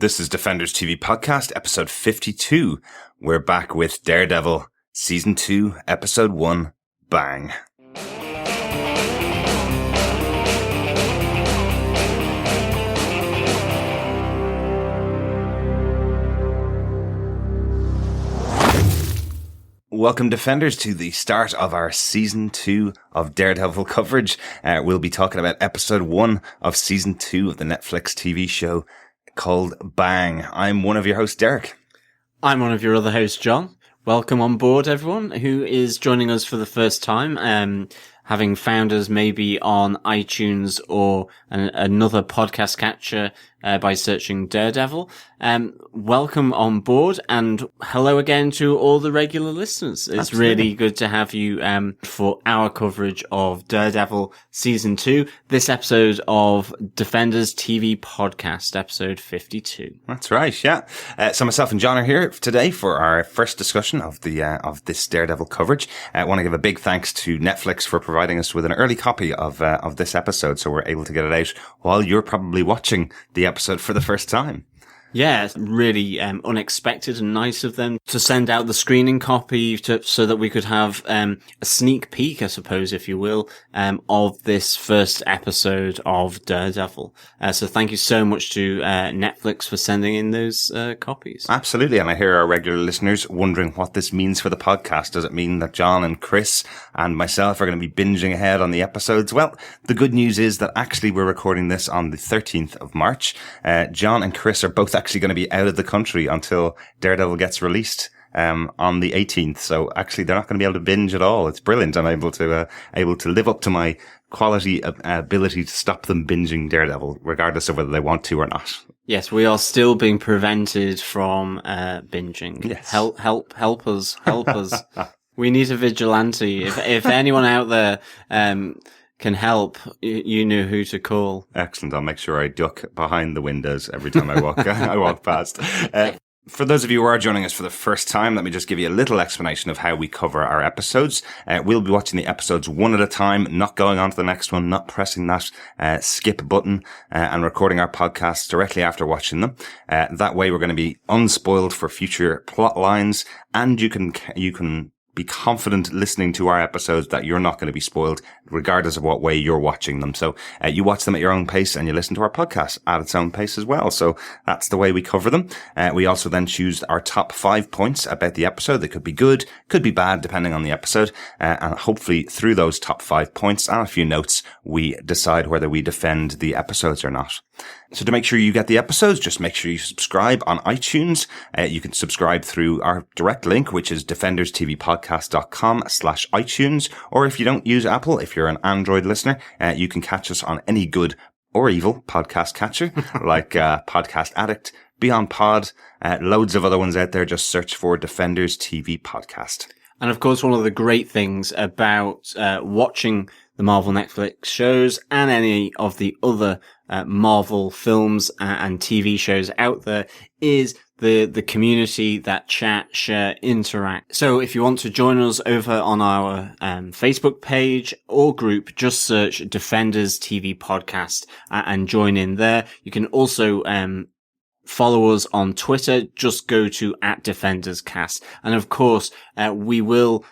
This is Defenders TV Podcast, episode 52. We're back with Daredevil, season 2, episode 1, Bang. Welcome, Defenders, to the start of our season 2 of Daredevil coverage. We'll be talking about episode 1 of season 2 of the Netflix TV show called Bang. I'm one of your hosts, Derek. I'm one of your other hosts, John. Welcome on board, everyone who is joining us for the first time, having found us maybe on iTunes or another podcast catcher by searching Daredevil. Welcome on board, and hello again to all the regular listeners. It's Absolutely. Really good to have you for our coverage of Daredevil Season 2, this episode of Defenders TV Podcast, episode 52. That's right, yeah. So myself and John are here today for our first discussion of this Daredevil coverage. I want to give a big thanks to Netflix for providing us with an early copy of this episode, so we're able to get it out while you're probably watching the episode for the first time. Yeah, it's really unexpected and nice of them to send out the screening copy so that we could have a sneak peek, I suppose, if you will, of this first episode of Daredevil. So thank you so much to Netflix for sending in those copies. Absolutely, and I hear our regular listeners wondering what this means for the podcast. Does it mean that John and Chris and myself are going to be binging ahead on the episodes? Well, the good news is that actually we're recording this on the 13th of March. John and Chris are both actually going to be out of the country until Daredevil gets released on the 18th. So actually they're not going to be able to binge at all. It's brilliant. I'm able to live up to my quality ability to stop them binging Daredevil, regardless of whether they want to or not. Yes, we are still being prevented from binging. Yes. Help us. We need a vigilante. If anyone out there can help, you know who to call. Excellent. I'll make sure I duck behind the windows every time I walk past. For those of you who are joining us for the first time, let me just give you a little explanation of how we cover our episodes. We'll be watching the episodes one at a time, not going on to the next one, not pressing that skip button, and recording our podcasts directly after watching them. That way we're going to be unspoiled for future plot lines, and you can be confident listening to our episodes that you're not going to be spoiled regardless of what way you're watching them. So you watch them at your own pace and you listen to our podcast at its own pace as well. So that's the way we cover them. We also then choose our top 5 points about the episode. They could be good, could be bad, depending on the episode. And hopefully through those top 5 points and a few notes, we decide whether we defend the episodes or not. So to make sure you get the episodes, just make sure you subscribe on iTunes. You can subscribe through our direct link, which is defenderstvpodcast.com/iTunes. Or if you don't use Apple, if you're an Android listener, you can catch us on any good or evil podcast catcher, like Podcast Addict, Beyond Pod, loads of other ones out there. Just search for Defenders TV Podcast. And of course, one of the great things about watching the Marvel Netflix shows and any of the other Marvel films and TV shows out there is the community that chat, share, interact. So if you want to join us over on our Facebook page or group, just search Defenders TV Podcast and join in there. You can also follow us on Twitter. Just go to @DefendersCast. And of course, we will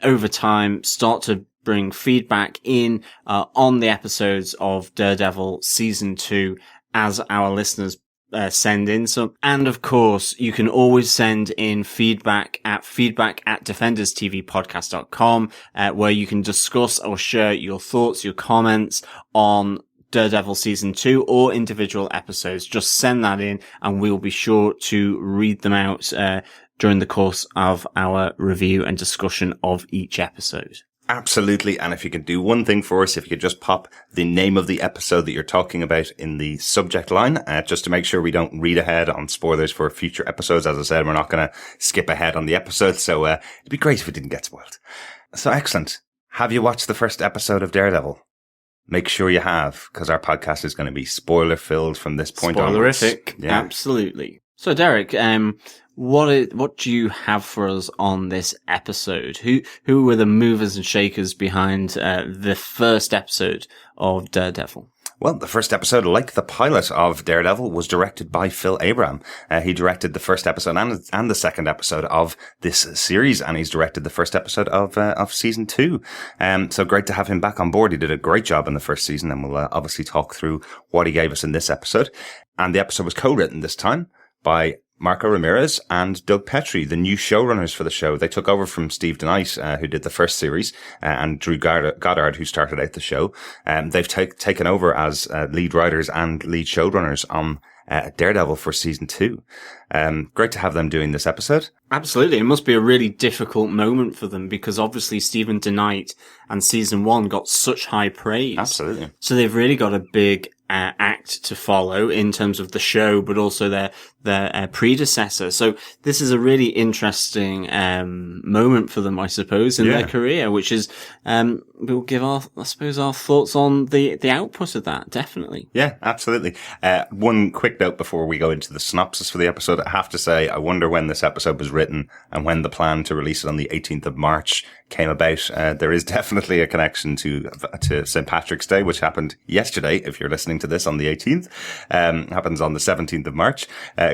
over time start to bring feedback in on the episodes of Daredevil Season 2 as our listeners send in some. And of course, you can always send in feedback at defenderstvpodcast.com, where you can discuss or share your thoughts, your comments on Daredevil Season 2 or individual episodes. Just send that in and we'll be sure to read them out during the course of our review and discussion of each episode. Absolutely. And if you could do one thing for us, if you could just pop the name of the episode that you're talking about in the subject line, just to make sure we don't read ahead on spoilers for future episodes. As I said, we're not going to skip ahead on the episode. So it'd be great if it didn't get spoiled. So excellent. Have you watched the first episode of Daredevil? Make sure you have, because our podcast is going to be spoiler filled from this point on. Spoilerific. Yeah. Absolutely. So Derek, what do you have for us on this episode? Who were the movers and shakers behind the first episode of Daredevil? Well, the first episode, like the pilot of Daredevil, was directed by Phil Abraham. He directed the first episode and the second episode of this series, and he's directed the first episode of season 2. So great to have him back on board. He did a great job in the first season, and we'll obviously talk through what he gave us in this episode. And the episode was co-written this time by Marco Ramirez and Doug Petrie, the new showrunners for the show. They took over from Steve DeKnight, who did the first series, and Drew Goddard, who started out the show. They've taken over as lead writers and lead showrunners on Daredevil for season 2. Great to have them doing this episode. Absolutely. It must be a really difficult moment for them because obviously Stephen DeKnight and season 1 got such high praise. Absolutely. So they've really got a big act to follow in terms of the show, but also their predecessor. So this is a really interesting moment for them, I suppose, in their career, which is we'll give our thoughts on the output of that. Definitely. Yeah, absolutely. One quick note before we go into the synopsis for the episode. I have to say, I wonder when this episode was written and when the plan to release it on the 18th of March came about. There is definitely a connection to St. Patrick's Day, which happened yesterday. If you're listening to this on the 18th, happens on the 17th of March.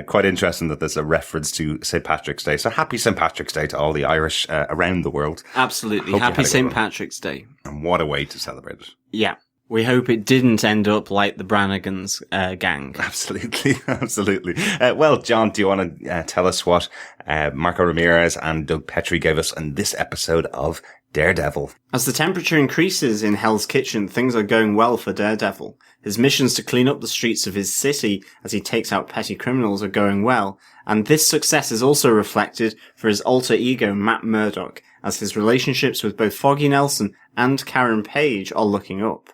Quite interesting that there's a reference to St. Patrick's Day. So happy St. Patrick's Day to all the Irish around the world. Absolutely. Happy St. Patrick's Day. And what a way to celebrate it. Yeah. We hope it didn't end up like the Brannigans gang. Absolutely, absolutely. Well, John, do you want to tell us what Marco Ramirez and Doug Petrie gave us in this episode of Daredevil? As the temperature increases in Hell's Kitchen, things are going well for Daredevil. His missions to clean up the streets of his city as he takes out petty criminals are going well, and this success is also reflected for his alter ego Matt Murdock, as his relationships with both Foggy Nelson and Karen Page are looking up.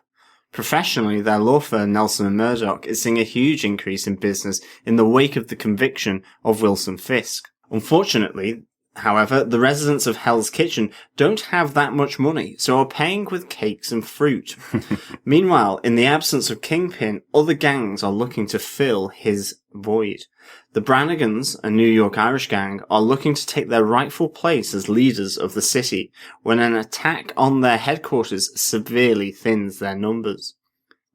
Professionally, their law firm Nelson and Murdock is seeing a huge increase in business in the wake of the conviction of Wilson Fisk. Unfortunately, however, the residents of Hell's Kitchen don't have that much money, so are paying with cakes and fruit. Meanwhile, in the absence of Kingpin, other gangs are looking to fill his void. The Brannigans, a New York Irish gang, are looking to take their rightful place as leaders of the city when an attack on their headquarters severely thins their numbers.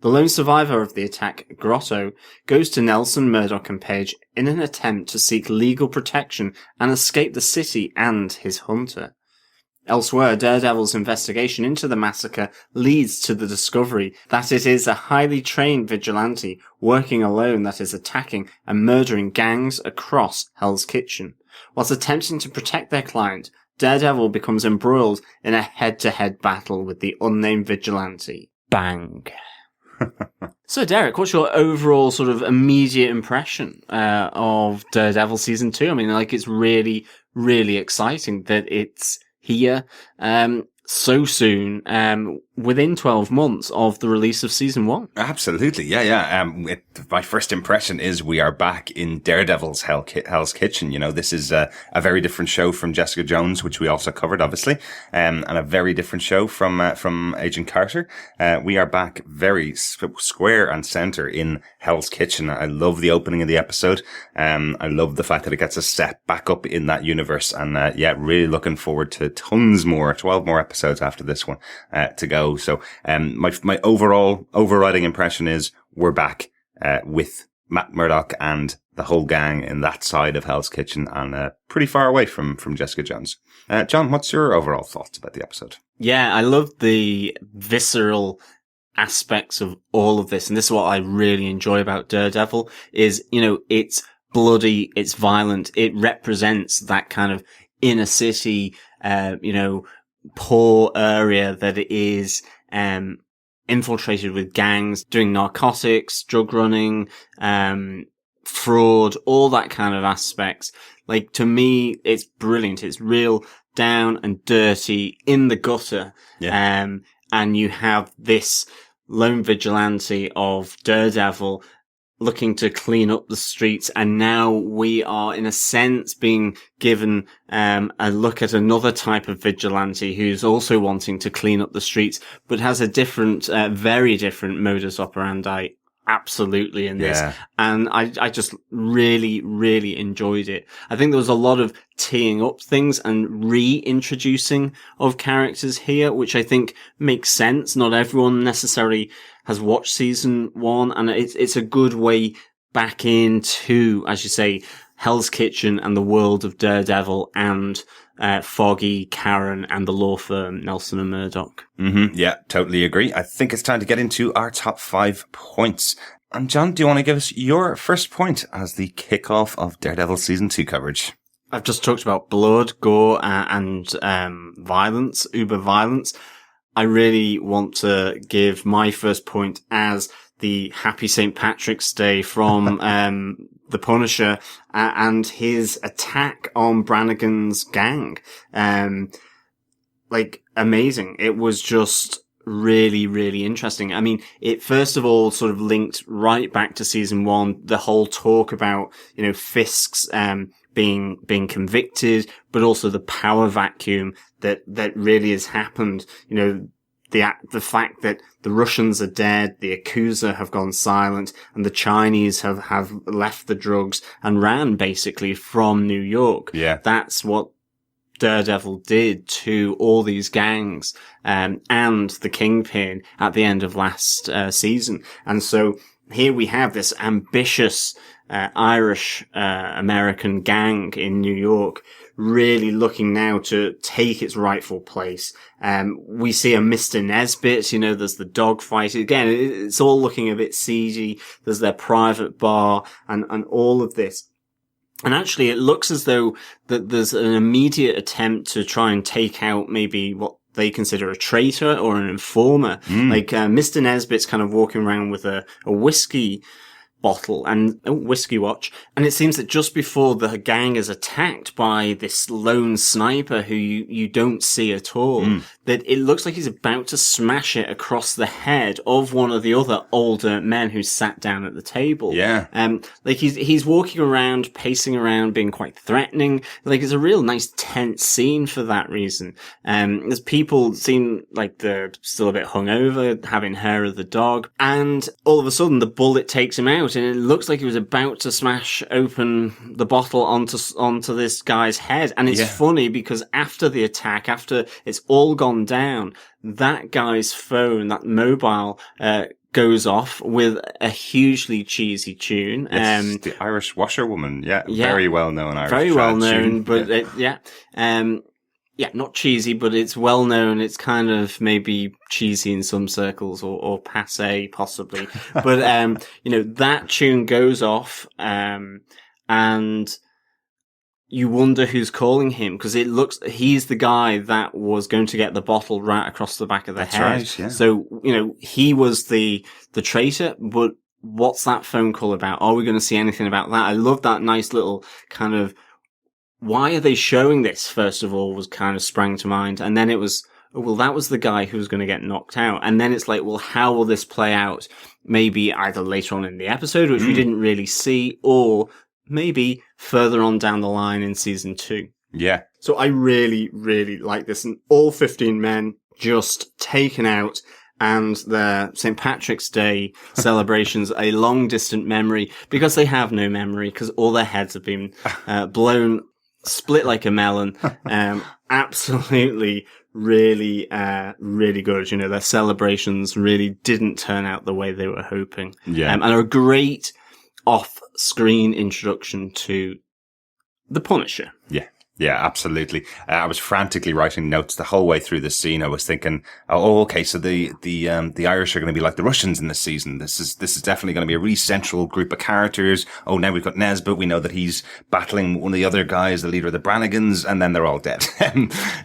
The lone survivor of the attack, Grotto, goes to Nelson, Murdock and Page in an attempt to seek legal protection and escape the city and his hunter. Elsewhere, Daredevil's investigation into the massacre leads to the discovery that it is a highly trained vigilante working alone that is attacking and murdering gangs across Hell's Kitchen. Whilst attempting to protect their client, Daredevil becomes embroiled in a head-to-head battle with the unnamed vigilante. Bang. So, Derek, what's your overall sort of immediate impression of Daredevil Season 2? I mean, like, it's really, really exciting that it's here so soon, within 12 months of the release of season 1. Absolutely. Yeah. My first impression is we are back in Daredevil's Hell's Kitchen. You know, this is a very different show from Jessica Jones, which we also covered, obviously, and a very different show from Agent Carter. We are back very square and center in Hell's Kitchen. I love the opening of the episode. I love the fact that it gets a step back up in that universe, and really looking forward to tons more, 12 more episodes after this one to go. So my overall overriding impression is we're back with Matt Murdock and the whole gang in that side of Hell's Kitchen, and pretty far away from Jessica Jones. John, what's your overall thoughts about the episode? Yeah, I love the visceral aspects of all of this, and this is what I really enjoy about Daredevil is, you know, it's bloody, it's violent, it represents that kind of inner city, poor area that it is, infiltrated with gangs doing narcotics, drug running, fraud, all that kind of aspects. Like, to me, it's brilliant. It's real down and dirty in the gutter. Yeah. And you have this lone vigilante of Daredevil looking to clean up the streets, and now we are, in a sense, being given a look at another type of vigilante who's also wanting to clean up the streets, but has a different, very different modus operandi. absolutely in this. Yeah. And I just really, really enjoyed it. I think there was a lot of teeing up things and reintroducing of characters here, which I think makes sense. Not everyone necessarily has watched season 1, and it's a good way back into, as you say, Hell's Kitchen and the world of Daredevil and Foggy, Karen, and the law firm Nelson and Murdock. Yeah, totally agree. I think it's time to get into our top 5 points. And John, do you want to give us your first point as the kickoff of Daredevil season 2 coverage? I've just talked about blood, gore, and violence, uber violence. I really want to give my first point as the Happy St. Patrick's Day from the Punisher and his attack on Brannigan's gang. Amazing. It was just really, really interesting. I mean, it first of all sort of linked right back to season 1, the whole talk about, Fisk's being convicted, but also the power vacuum that really has happened. The fact that the Russians are dead, the Yakuza have gone silent, and the Chinese have left the drugs and ran basically from New York. Yeah. That's what Daredevil did to all these gangs, and the Kingpin at the end of last season. And so here we have this ambitious Irish American gang in New York really looking now to take its rightful place. We see a Mr. Nesbitt, there's the dogfight. Again, it's all looking a bit seedy. There's their private bar and all of this. And actually it looks as though that there's an immediate attempt to try and take out maybe what they consider a traitor or an informer. Mr. Nesbitt's kind of walking around with a whiskey bottle and a whiskey watch. And it seems that just before the gang is attacked by this lone sniper who you don't see at all, that it looks like he's about to smash it across the head of one of the other older men who sat down at the table. Yeah. He's walking around, pacing around, being quite threatening. It's a real nice tense scene for that reason. There's people seem like they're still a bit hungover, having hair of the dog. And all of a sudden the bullet takes him out, and it looks like he was about to smash open the bottle onto this guy's head. And it's funny because after the attack, after it's all gone down, that guy's phone, that mobile, goes off with a hugely cheesy tune. It's the Irish washerwoman. Yeah. Very well known Irish. Very well known, tune. but not cheesy, but it's well known. It's kind of maybe cheesy in some circles or passé possibly. But, that tune goes off, and you wonder who's calling him, because it looks, he's the guy that was going to get the bottle right across the back of the head. Right, yeah. So, he was the traitor, but what's that phone call about? Are we going to see anything about that? I love that nice little kind of, why are they showing this, first of all, was kind of sprang to mind. And then it was, well, that was the guy who was going to get knocked out. And then it's like, well, how will this play out? Maybe either later on in the episode, which we didn't really see, or maybe further on down the line in season 2. Yeah. So I really, really like this. And all 15 men just taken out, and their St. Patrick's Day celebrations a long distant memory, because they have no memory, because all their heads have been blown, split like a melon. Absolutely, really, really good. Their celebrations really didn't turn out the way they were hoping. Yeah. And a great off-screen introduction to the Punisher. Yeah, absolutely. I was frantically writing notes the whole way through this scene. I was thinking, oh, okay, so the Irish are going to be like the Russians in this season. This is definitely going to be a really central group of characters. Oh, now we've got Nesbitt. We know that he's battling one of the other guys, the leader of the Brannigans, and then they're all dead.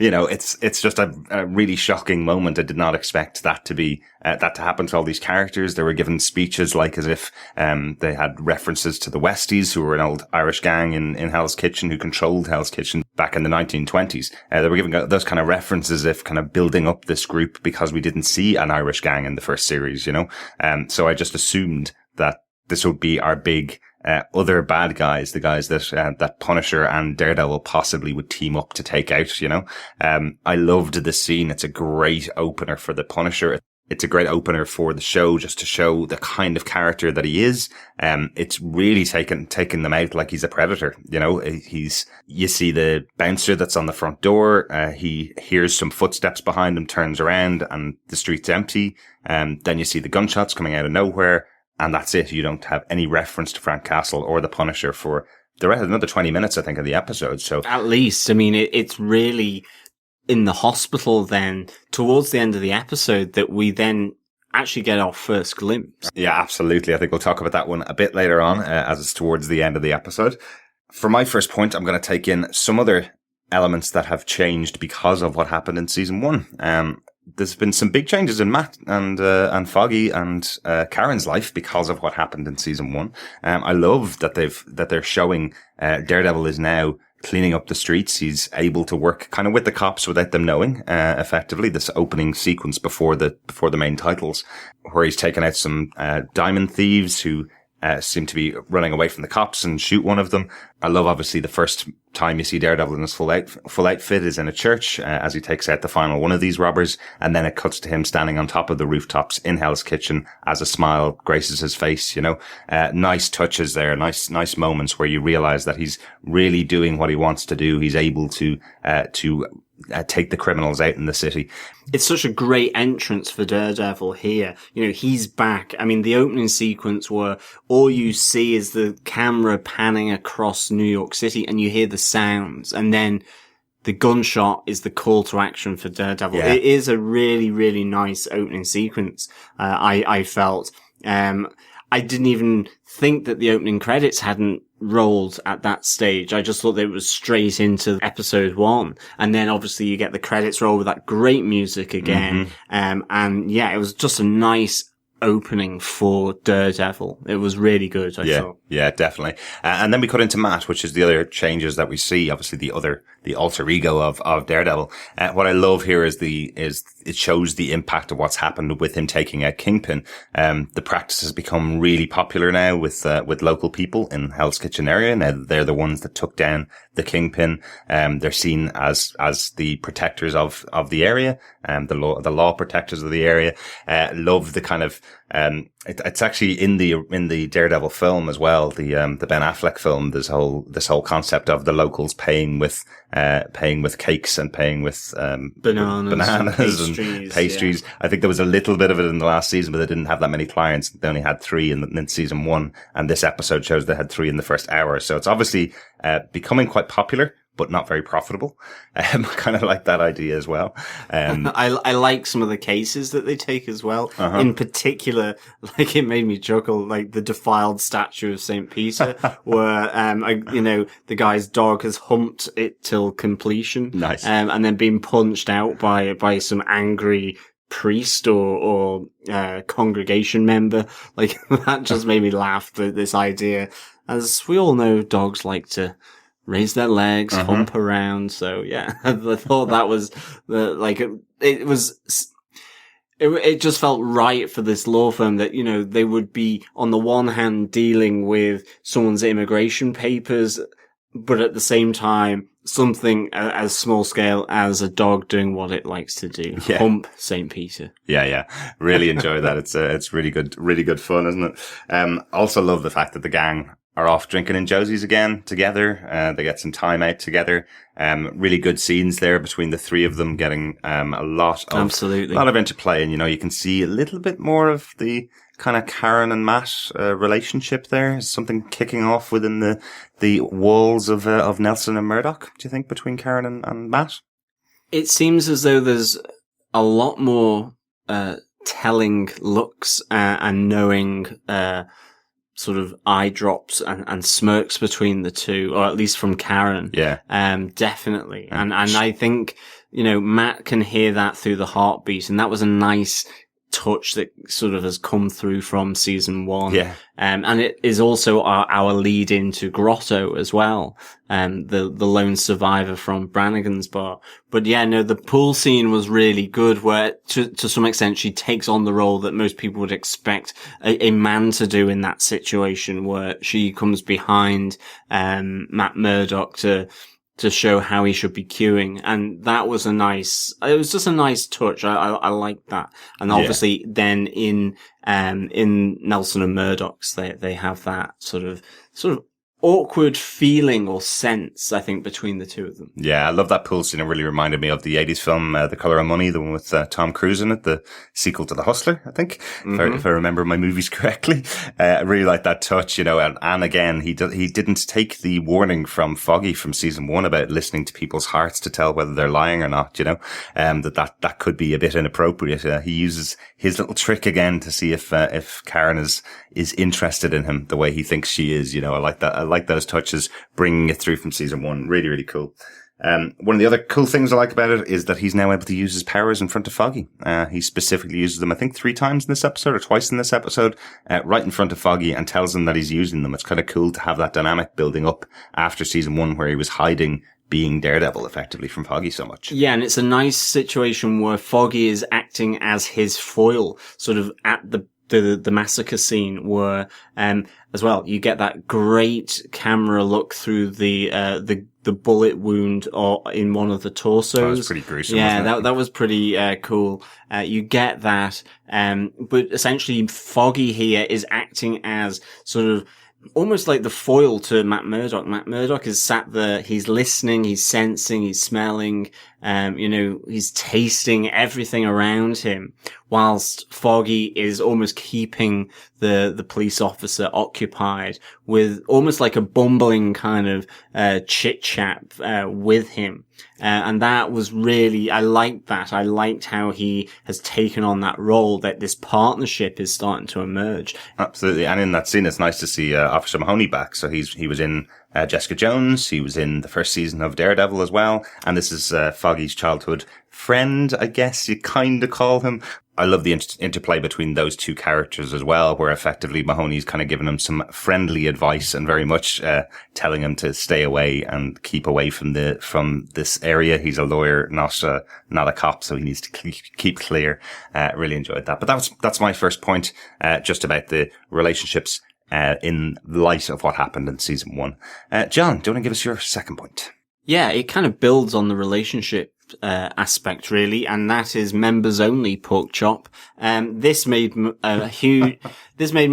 It's just a really shocking moment. I did not expect that to be, that to happen to all these characters. They were given speeches like as if, they had references to the Westies, who were an old Irish gang in Hell's Kitchen, who controlled Hell's Kitchen back in the 1920s. They were giving those kind of references, if kind of building up this group, because we didn't see an Irish gang in the first series, so I just assumed that this would be our big other bad guys, the guys that Punisher and Daredevil possibly would team up to take out. I loved this scene. It's a great opener for the Punisher. It's a great opener for the show, just to show the kind of character that he is. It's really taking them out like he's a predator. You know, you see the bouncer that's on the front door. He hears some footsteps behind him, turns around, and the street's empty. Then you see the gunshots coming out of nowhere, and that's it. You don't have any reference to Frank Castle or the Punisher for the rest, another 20 minutes, I think, of the episode. So at least, I mean, it's really in the hospital then, towards the end of the episode, that we then actually get our first glimpse. Yeah, absolutely. I think we'll talk about that one a bit later on, as it's towards the end of the episode. For my first point, I'm going to take in some other elements that have changed because of what happened in season 1. There's been some big changes in Matt and Foggy and Karen's life because of what happened in season 1. I love that they're showing Daredevil is now cleaning up the streets. He's able to work kind of with the cops without them knowing, effectively. This opening sequence before the main titles, where he's taken out some diamond thieves who seem to be running away from the cops and shoot one of them. I love, obviously, the first time you see Daredevil in his full outfit is in a church as he takes out the final one of these robbers, and then it cuts to him standing on top of the rooftops in Hell's Kitchen as a smile graces his face. You know, nice touches there, nice moments where you realize that he's really doing what he wants to do. He's able to take the criminals out in the city. It's such a great entrance for Daredevil here. You know, he's back. I mean, the opening sequence where all you see is the camera panning across New York City and you hear the sounds, and then the gunshot is the call to action for Daredevil. Yeah. It is a really, really nice opening sequence. I felt, I didn't even think that the opening credits hadn't rolled at that stage. I just thought that it was straight into episode 1. And then obviously you get the credits roll with that great music again. Mm-hmm. And yeah, it was just a nice opening for Daredevil. It was really good, I thought. Yeah, definitely. And then we cut into Matt, which is the other changes that we see. Obviously the alter ego of Daredevil. What I love here is it shows the impact of what's happened with him taking out Kingpin. The practice has become really popular now with local people in Hell's Kitchen area. Now they're the ones that took down the Kingpin. They're seen as the protectors of the area, the law protectors of the area. Love the kind of, it's actually in the Daredevil film as well, the Ben Affleck film, this whole concept of the locals paying with cakes and paying with, bananas and pastries. Yeah. I think there was a little bit of it in the last season, but they didn't have that many clients. They only had 3 in season 1. And this episode shows they had 3 in the first hour. So it's obviously, becoming quite popular, but not very profitable. Kind of like that idea as well. I like some of the cases that they take as well. Uh-huh. In particular, like, it made me chuckle, like the defiled statue of St. Peter, where, the guy's dog has humped it till completion. Nice. And then being punched out by some angry priest or congregation member. Like, that just made me laugh, this idea. As we all know, dogs like to raise their legs, hump around. So yeah, I thought that was it just felt right for this law firm that, you know, they would be on the one hand dealing with someone's immigration papers, but at the same time, something as small scale as a dog doing what it likes to do. Yeah. Hump St. Peter. Yeah. Really enjoy that. It's really good fun, isn't it? Also love the fact that the gang are off drinking in Josie's again together. They get some time out together. Really good scenes there between the 3 of them, getting a lot of interplay. And, you know, you can see a little bit more of the kind of Karen and Matt relationship there. Something kicking off within the walls of Nelson and Murdock, do you think, between Karen and Matt? It seems as though there's a lot more telling looks and knowing sort of eye drops and smirks between the two, or at least from Karen. Yeah. Definitely. And I think, you know, Matt can hear that through the heartbeat, and that was a nice touch that sort of has come through from season 1. Yeah. And it is also our lead into Grotto as well. The lone survivor from Brannigan's bar. But yeah, no, the pool scene was really good, where to some extent she takes on the role that most people would expect a man to do in that situation, where she comes behind, Matt Murdock to to show how he should be queuing. And that was it was just a nice touch. I like that. And obviously then in Nelson and Murdock's, they have that sort of awkward feeling or sense, I think, between the two of them. Yeah, I love that pool scene. It really reminded me of the 80s film, The Color of Money, the one with Tom Cruise in it, the sequel to The Hustler, I think, if I remember my movies correctly. I really like that touch, you know, and again, he didn't take the warning from Foggy from season 1 about listening to people's hearts to tell whether they're lying or not, you know, that could be a bit inappropriate. He uses his little trick again to see if Karen is interested in him the way he thinks she is, you know. I like that. I like those touches, bringing it through from season 1. Really, really cool. One of the other cool things I like about it is that he's now able to use his powers in front of Foggy. He specifically uses them, I think, 3 times in this episode or twice in this episode, right in front of Foggy, and tells him that he's using them. It's kind of cool to have that dynamic building up after season 1 where he was hiding being Daredevil effectively from Foggy so much. Yeah, and it's a nice situation where Foggy is acting as his foil, sort of at the massacre scene where, as well, you get that great camera look through the bullet wound or in one of the torsos. That was pretty gruesome. Yeah, that was pretty, cool. You get that. But essentially Foggy here is acting as sort of almost like the foil to Matt Murdock. Matt Murdock is sat there, he's listening, he's sensing, he's smelling, you know, he's tasting everything around him, whilst Foggy is almost keeping the police officer occupied with almost like a bumbling kind of chit chat with him. And that was really, I liked that. I liked how he has taken on that role, that this partnership is starting to emerge. Absolutely. And in that scene, it's nice to see Officer Mahoney back. So he was in Jessica Jones. He was in the first season of Daredevil as well. And this is Foggy's childhood friend, I guess you kind of call him. I love the interplay between those two characters as well, where effectively Mahoney's kind of giving him some friendly advice and very much telling him to stay away and keep away from this area. He's a lawyer, not a cop, so he needs to keep clear. Really enjoyed that. But that's my first point, just about the relationships in light of what happened in season 1. John, do you want to give us your second point? Yeah, it kind of builds on the relationship aspect, really, and that is members only pork chop. This made me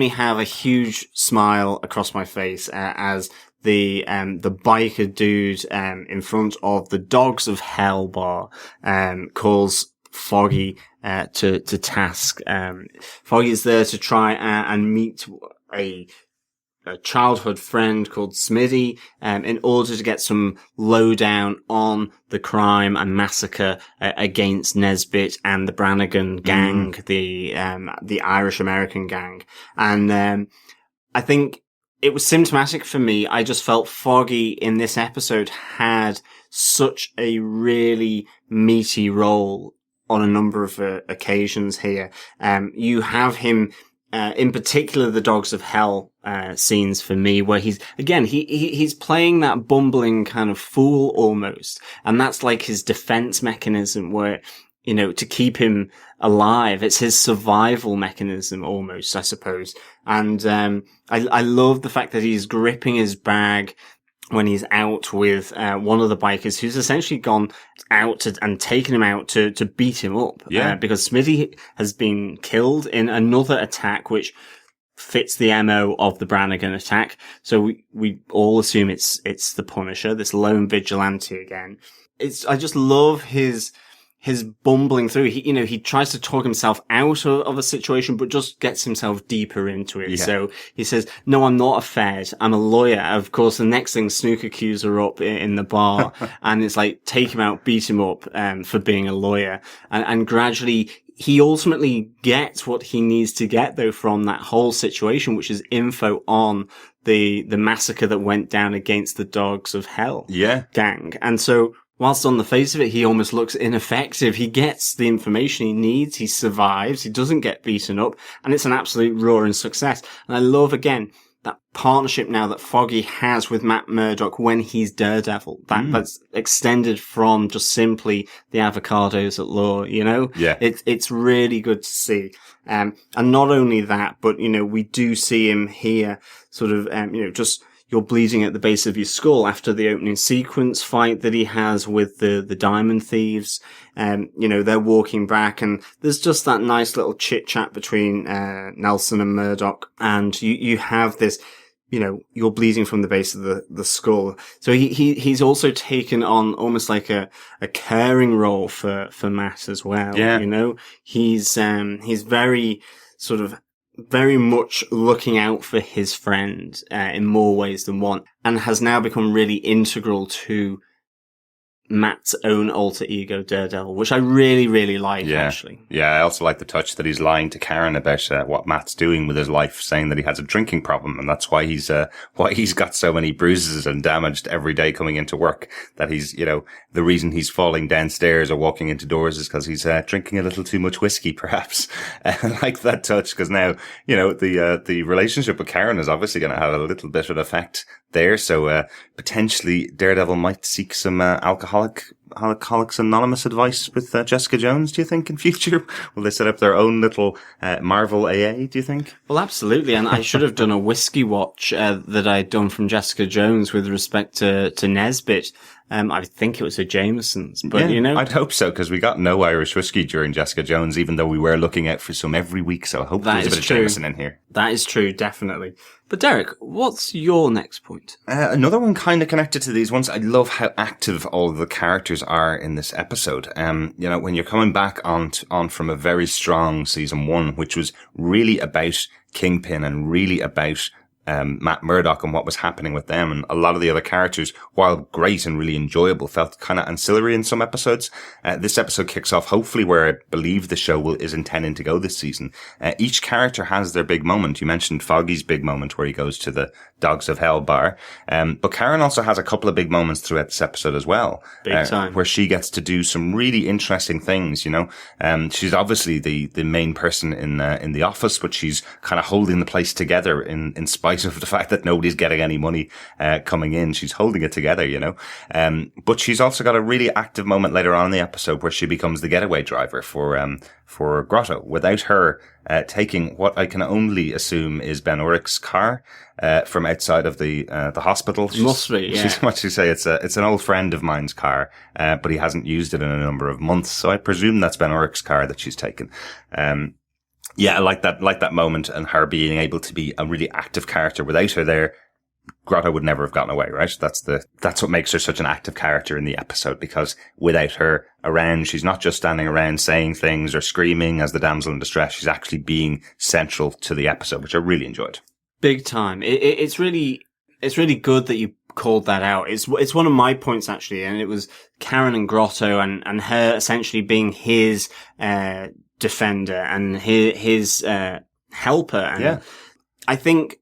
have a huge smile across my face as the biker dude in front of the Dogs of Hell bar calls Foggy to task. Foggy is there to try and meet a childhood friend called Smitty, in order to get some lowdown on the crime and massacre against Nesbitt and the Brannigan gang, the Irish American gang. And I think it was symptomatic for me. I just felt Foggy in this episode had such a really meaty role on a number of occasions here. You have him, in particular, the Dogs of Hell scenes for me, where he's playing that bumbling kind of fool almost, and that's like his defense mechanism, where, you know, to keep him alive, it's his survival mechanism almost, I suppose. And I love the fact that he's gripping his bag when he's out with one of the bikers who's essentially gone out and taken him out to beat him up. Yeah. Because Smitty has been killed in another attack which fits the MO of the Brannigan attack. So we all assume it's the Punisher, this lone vigilante again. I just love his bumbling through. He tries to talk himself out of a situation, but just gets himself deeper into it. Yeah. So he says, no, I'm not a Fed. I'm a lawyer. Of course, the next thing, snooker cues are up in the bar and it's like, take him out, beat him up, for being a lawyer. And gradually he ultimately gets what he needs to get though from that whole situation, which is info on the massacre that went down against the Dogs of Hell gang. And so, whilst on the face of it, he almost looks ineffective. He gets the information he needs. He survives. He doesn't get beaten up. And it's an absolute roaring success. And I love, again, that partnership now that Foggy has with Matt Murdock when he's Daredevil. That's extended from just simply the avocados at law, you know? Yeah. It's really good to see. And not only that, but, you know, we do see him here sort of, just you're bleeding at the base of your skull after the opening sequence fight that he has with the diamond thieves. They're walking back, and there's just that nice little chit chat between Nelson and Murdock, and you have this, you're bleeding from the base of the skull. So he's also taken on almost like a caring role for Matt as well. Yeah. He's very sort of very much looking out for his friend, in more ways than one, and has now become really integral to Matt's own alter ego, Daredevil, which I really, really like, actually. Yeah, I also like the touch that he's lying to Karen about what Matt's doing with his life, saying that he has a drinking problem, and that's why he's got so many bruises and damaged every day coming into work, that he's, the reason he's falling downstairs or walking into doors is because he's drinking a little too much whiskey, perhaps. I like that touch, because now, the relationship with Karen is obviously going to have a little bit of an effect there, so potentially Daredevil might seek some Alcoholics Anonymous advice with Jessica Jones, do you think, in future? Will they set up their own little Marvel AA, do you think? Well, absolutely, and I should have done a whiskey watch that I'd done from Jessica Jones with respect to Nesbitt. I think it was a Jameson's, but I'd hope so, because we got no Irish whiskey during Jessica Jones, even though we were looking out for some every week, so I hope there's a bit of Jameson in here. That is true, definitely. But Derek, what's your next point? Another one kind of connected to these ones. I love how active all of the characters are in this episode. When you're coming back on from a very strong season 1, which was really about Kingpin and really about Matt Murdock and what was happening with them, and a lot of the other characters, while great and really enjoyable, felt kind of ancillary in some episodes. This episode kicks off hopefully where I believe the show is intending to go this season. Each character has their big moment. You mentioned Foggy's big moment where he goes to the Dogs of Hell bar. But Karen also has a couple of big moments throughout this episode as well. Big time. Where she gets to do some really interesting things, She's obviously the main person in the office, but she's kind of holding the place together in spite of the fact that nobody's getting any money coming in. She's holding it together, But she's also got a really active moment later on in the episode where she becomes the getaway driver for Grotto, without her taking what I can only assume is Ben Urich's car from outside of the hospital. Must be, yeah. She's what you say. It's an old friend of mine's car, but he hasn't used it in a number of months, so I presume that's Ben Urich's car that she's taken. Yeah, I like that moment, and her being able to be a really active character. Without her there, Grotto would never have gotten away, right? That's what makes her such an active character in the episode, because without her around, she's not just standing around saying things or screaming as the damsel in distress. She's actually being central to the episode, which I really enjoyed. Big time. It's really good that you called that out. It's one of my points, actually, and it was Karen and Grotto and her essentially being his defender and his helper. And I think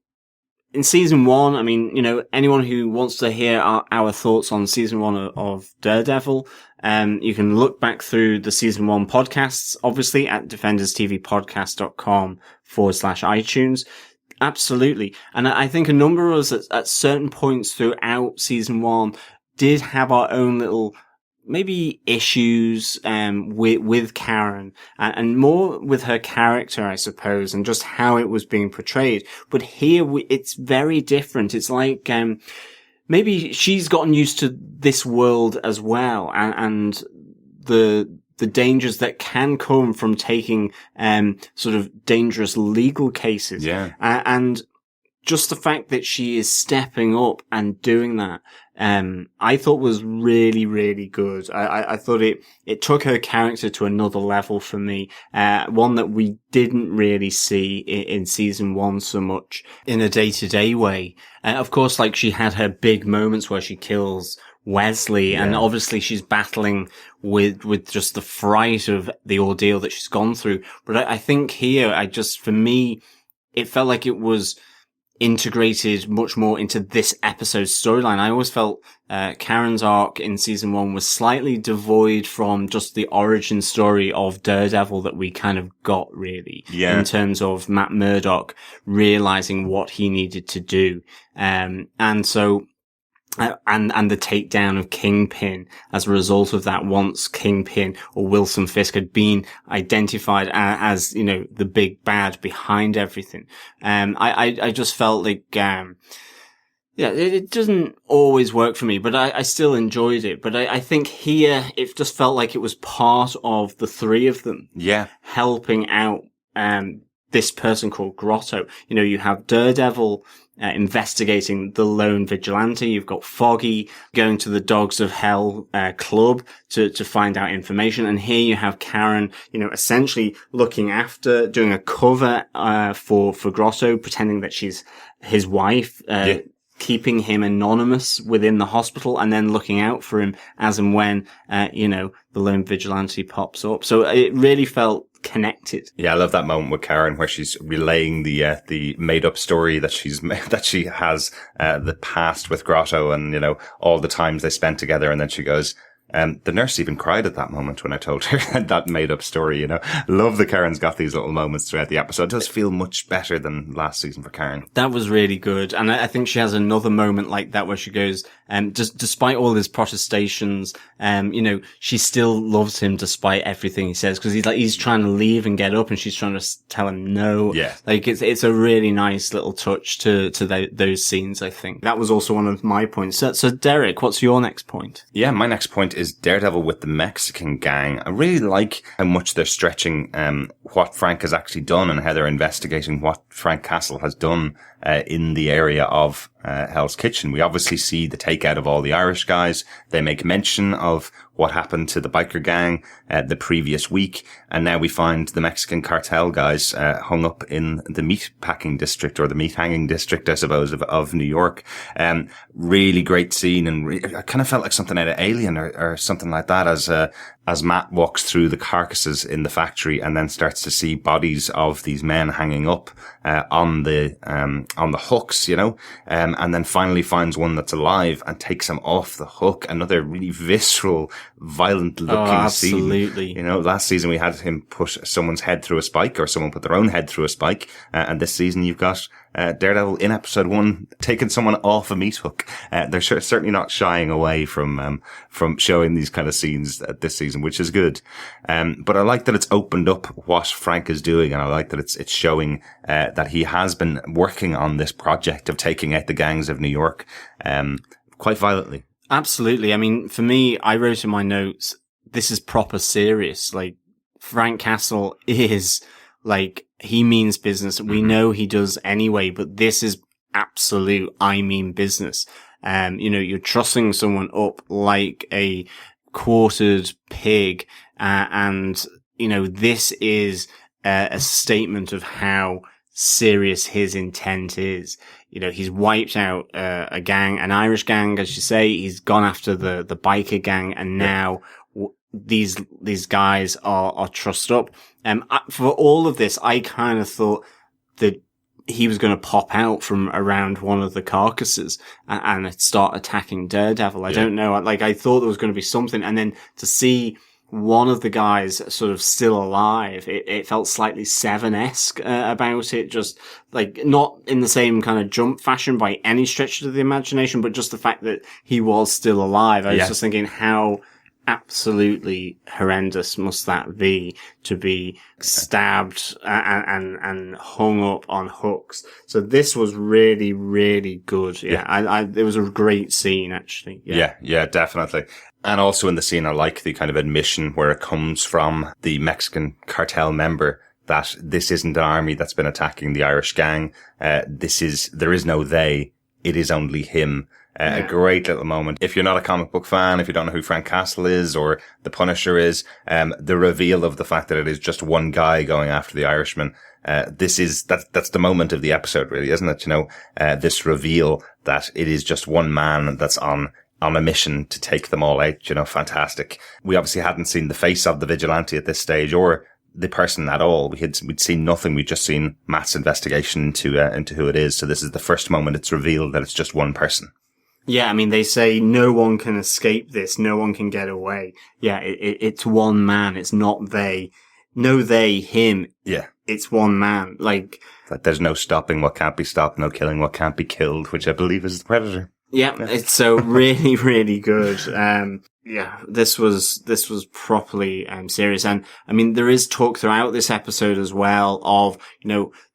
in season 1, I mean, anyone who wants to hear our thoughts on season 1 of Daredevil, you can look back through the season 1 podcasts, obviously at defenderstvpodcast.com/iTunes. Absolutely. And I think a number of us at certain points throughout season 1 did have our own little maybe issues with Karen and more with her character, I suppose, and just how it was being portrayed. But here it's very different. It's like maybe she's gotten used to this world as well, and the dangers that can come from taking sort of dangerous legal cases. Yeah. And just the fact that she is stepping up and doing that, I thought was really, really good. I thought it took her character to another level for me. One that we didn't really see in season 1 so much in a day-to-day way. Of course, like, she had her big moments where she kills Wesley, and obviously she's battling with just the fright of the ordeal that she's gone through. But I think here, for me, it felt like it was integrated much more into this episode's storyline. I always felt Karen's arc in season 1 was slightly devoid from just the origin story of Daredevil that we kind of got, really, in terms of Matt Murdock realizing what he needed to do. And so and the takedown of Kingpin as a result of that, once Kingpin or Wilson Fisk had been identified as, the big bad behind everything. I just felt like, Yeah, it doesn't always work for me, but I still enjoyed it. But I think here it just felt like it was part of the three of them. Yeah. Helping out this person called Grotto. You know, you have Daredevil investigating the lone vigilante. You've got Foggy going to the Dogs of Hell club to find out information. And here you have Karen, you know, essentially looking after, doing a cover for Grotto, pretending that she's his wife, keeping him anonymous within the hospital, and then looking out for him as and when, you know, the lone vigilante pops up. So it really felt connected. Yeah, I love that moment with Karen where she's relaying the made up story that she has, the past with Grotto and, you know, all the times they spent together. And then she goes, the nurse even cried at that moment when I told her that made up story, you know. Love that Karen's got these little moments throughout the episode. It does feel much better than last season for Karen. That was really good. And I think she has another moment like that where she goes, just despite all his protestations, you know, she still loves him despite everything he says, because he's trying to leave and get up and she's trying to tell him no. Yeah. Like it's a really nice little touch to those scenes, I think. That was also one of my points. So Derek, what's your next point? Yeah, my next point is Daredevil with the Mexican gang. I really like how much they're stretching what Frank has actually done and how they're investigating what Frank Castle has done in the area of Hell's Kitchen. We obviously see the takeout of all the Irish guys. They make mention of what happened to the biker gang the previous week, and now we find the Mexican cartel guys hung up in the meat packing district, or the meat hanging district, I suppose, of New York. Really great scene, and I kind of felt like something out of Alien or something like that, as Matt walks through the carcasses in the factory and then starts to see bodies of these men hanging up on the hooks, you know, and then finally finds one that's alive and takes him off the hook. Another really visceral, violent looking scene. Absolutely. You know, last season we had him put someone's head through a spike, or someone put their own head through a spike, and this season you've got Daredevil in episode 1 taking someone off a meat hook. They're certainly not shying away from showing these kind of scenes this season, which is good. But I like that it's opened up what Frank is doing, and I like that it's showing that he has been working on this project of taking out the gangs of New York quite violently. Absolutely. I mean, for me, I wrote in my notes, this is proper serious. Like, Frank Castle is, like, he means business. We know he does anyway, but this is absolute, I mean business. You know, you're trussing someone up like a quartered pig, and, you know, this is a statement of how serious his intent is. You know, he's wiped out a gang, an Irish gang, as you say. He's gone after the biker gang, and now these guys are trussed up. For all of this, I kind of thought that he was going to pop out from around one of the carcasses and start attacking Daredevil. I don't know. Like, I thought there was going to be something, and then to see one of the guys sort of still alive, it felt slightly Seven-esque about it, just like not in the same kind of jump fashion by any stretch of the imagination, but just the fact that he was still alive. I was just thinking, how absolutely horrendous must that be to be stabbed and hung up on hooks. So this was really, really good. It was a great scene, actually. Yeah, definitely. And also in the scene, I like the kind of admission where it comes from the Mexican cartel member that this isn't an army that's been attacking the Irish gang. There is no they, it is only him. A great little moment. If you're not a comic book fan, if you don't know who Frank Castle is or the Punisher is, the reveal of the fact that it is just one guy going after the Irishman, that's the moment of the episode, really, isn't it? You know, this reveal that it is just one man that's on a mission to take them all out. You know, fantastic. We obviously hadn't seen the face of the vigilante at this stage, or the person at all. We'd seen nothing. We'd just seen Matt's investigation into who it is. So this is the first moment it's revealed that it's just one person. Yeah, I mean, they say no one can escape this. No one can get away. Yeah, it's one man. It's not they. No they, him. Yeah. It's one man. Like there's no stopping what can't be stopped, no killing what can't be killed, which I believe is the Predator. Yeah, it's so really, really good. Yeah, this was properly serious, and I mean there is talk throughout this episode as well of